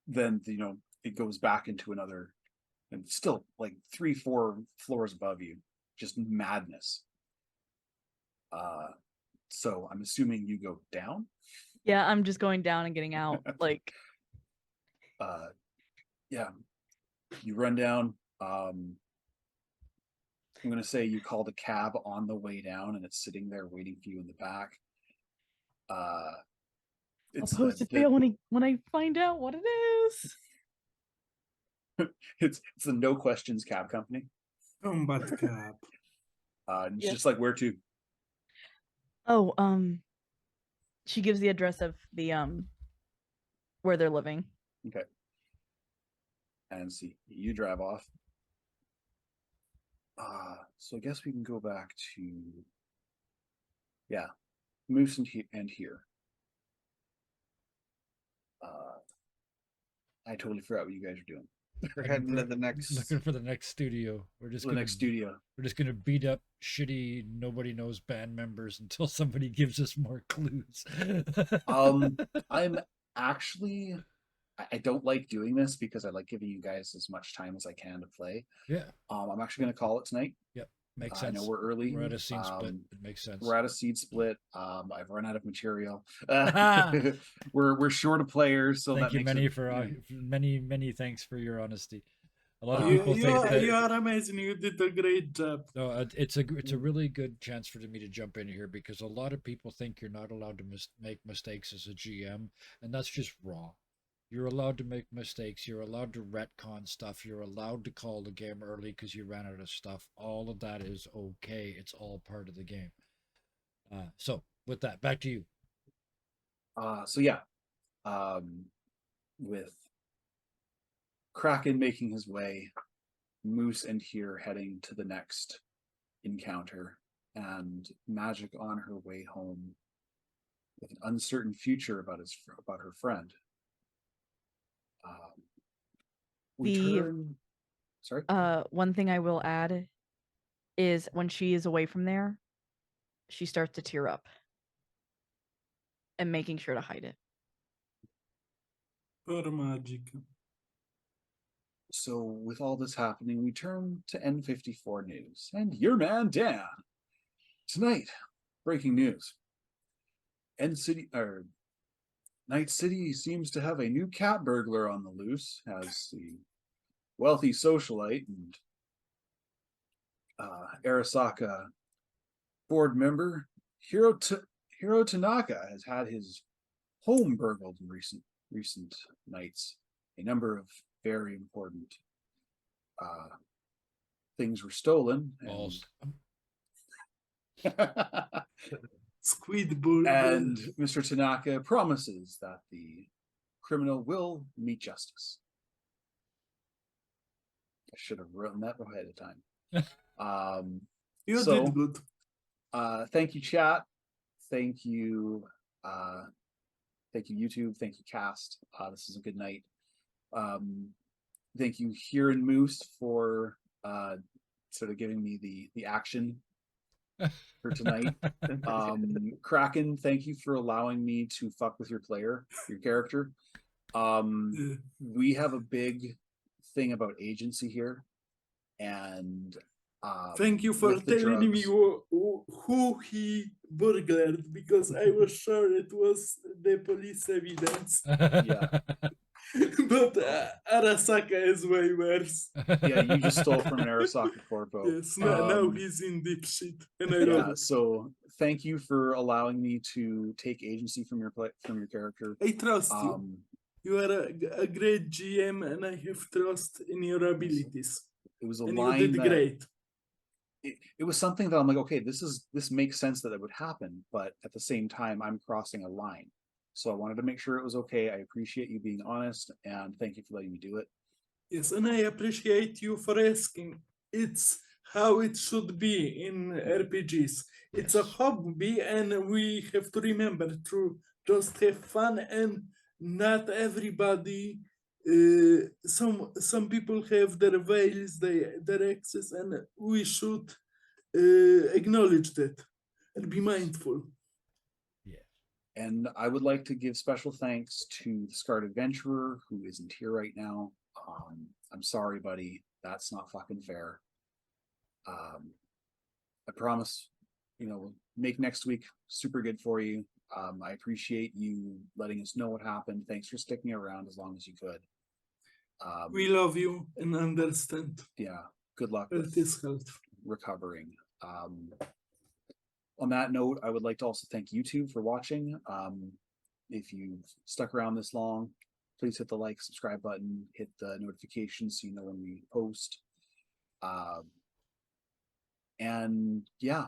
then it goes back into another, and still like 3-4 floors above you, just madness. So I'm assuming you go down.
Yeah, I'm just going down and getting out. Like,
Yeah, you run down. I'm gonna say you called a cab on the way down, and it's sitting there waiting for you in the back.
I'll
It's
post it there when I find out what it is.
it's the No Questions Cab Company.
Combat cab.
And it's
Yeah.
just like, where to?
Oh, she gives the address of the where they're living.
Okay. And see, you drive off. So I guess we can go back to, Moose and here. I totally forgot what you guys are doing.
We're heading to the next.
Looking for the next studio. We're just
The next studio.
We're just gonna beat up shitty nobody knows band members until somebody gives us more clues.
I'm actually, I don't like doing this because I like giving you guys as much time as I can to play.
Yeah.
I'm actually going to call it tonight.
Yep. Makes
I
sense.
know we're early.
We're at a scene split. It makes sense.
We're at a seed split. I've run out of material. We're short of players, so
Thank
that
you
makes
many thanks for your honesty. A lot of
You,
people
you,
think
are,
that
you are amazing. You did a great job.
no, it's a really good chance for me to jump in here because a lot of people think you're not allowed to make mistakes as a GM, and that's just wrong. You're allowed to make mistakes. You're allowed to retcon stuff. You're allowed to call the game early because you ran out of stuff. All of that is okay. It's all part of the game. So with that, back to you.
With Kraken making his way, Moose and here heading to the next encounter, and Magic on her way home with an uncertain future about her friend. Sorry.
One thing I will add is when she is away from there, she starts to tear up and making sure to hide it.
For magic.
So with all this happening, we turn to N54 News and your man Dan. Tonight, breaking news. Night City seems to have a new cat burglar on the loose, as the wealthy socialite and Arasaka board member Hiro Tanaka has had his home burgled in recent nights. A number of very important things were stolen.
Balls.
Squid bull.
And Mr. Tanaka promises that the criminal will meet justice. I should have written that ahead of time.
You did good.
Thank you, chat. Thank you, YouTube. Thank you, cast. This is a good night. Thank you, Here and Moose, for sort of giving me the action for tonight. Kraken, thank you for allowing me to fuck with your character. We have a big thing about agency here, and
thank you for telling me who he burglared, because I was sure it was the police evidence.
Yeah.
But Arasaka is way worse.
Yeah, you just stole from an Arasaka corpo.
Yes, now he's in deep shit, and I love it.
So thank you for allowing me to take agency from your character.
I trust you. You are a great GM, and I have trust in your abilities.
It was a
and
line
you did
that
great.
it was something that I'm like, okay, this makes sense that it would happen, but at the same time, I'm crossing a line. So I wanted to make sure it was okay. I appreciate you being honest, and thank you for letting me do it.
Yes, and I appreciate you for asking. It's how it should be in RPGs. It's a
Yes.
hobby, and we have to remember to just have fun. And not everybody. Some people have their ways, their access, and we should acknowledge that and be mindful.
Yeah.
And I would like to give special thanks to the Scarred Adventurer, who isn't here right now. I'm sorry, buddy. That's not fucking fair. I promise, make next week super good for you. I appreciate you letting us know what happened. Thanks for sticking around as long as you could.
We love you and understand.
Yeah, good luck
It
with
is helpful.
recovering. On that note, I would like to also thank YouTube for watching. If you've stuck around this long, please hit the like, subscribe button, hit the notifications so you know when we post. And yeah,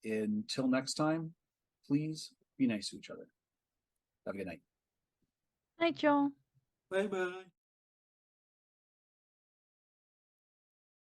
until next time, please be nice to each other. Have a good night.
Night, y'all.
Bye bye.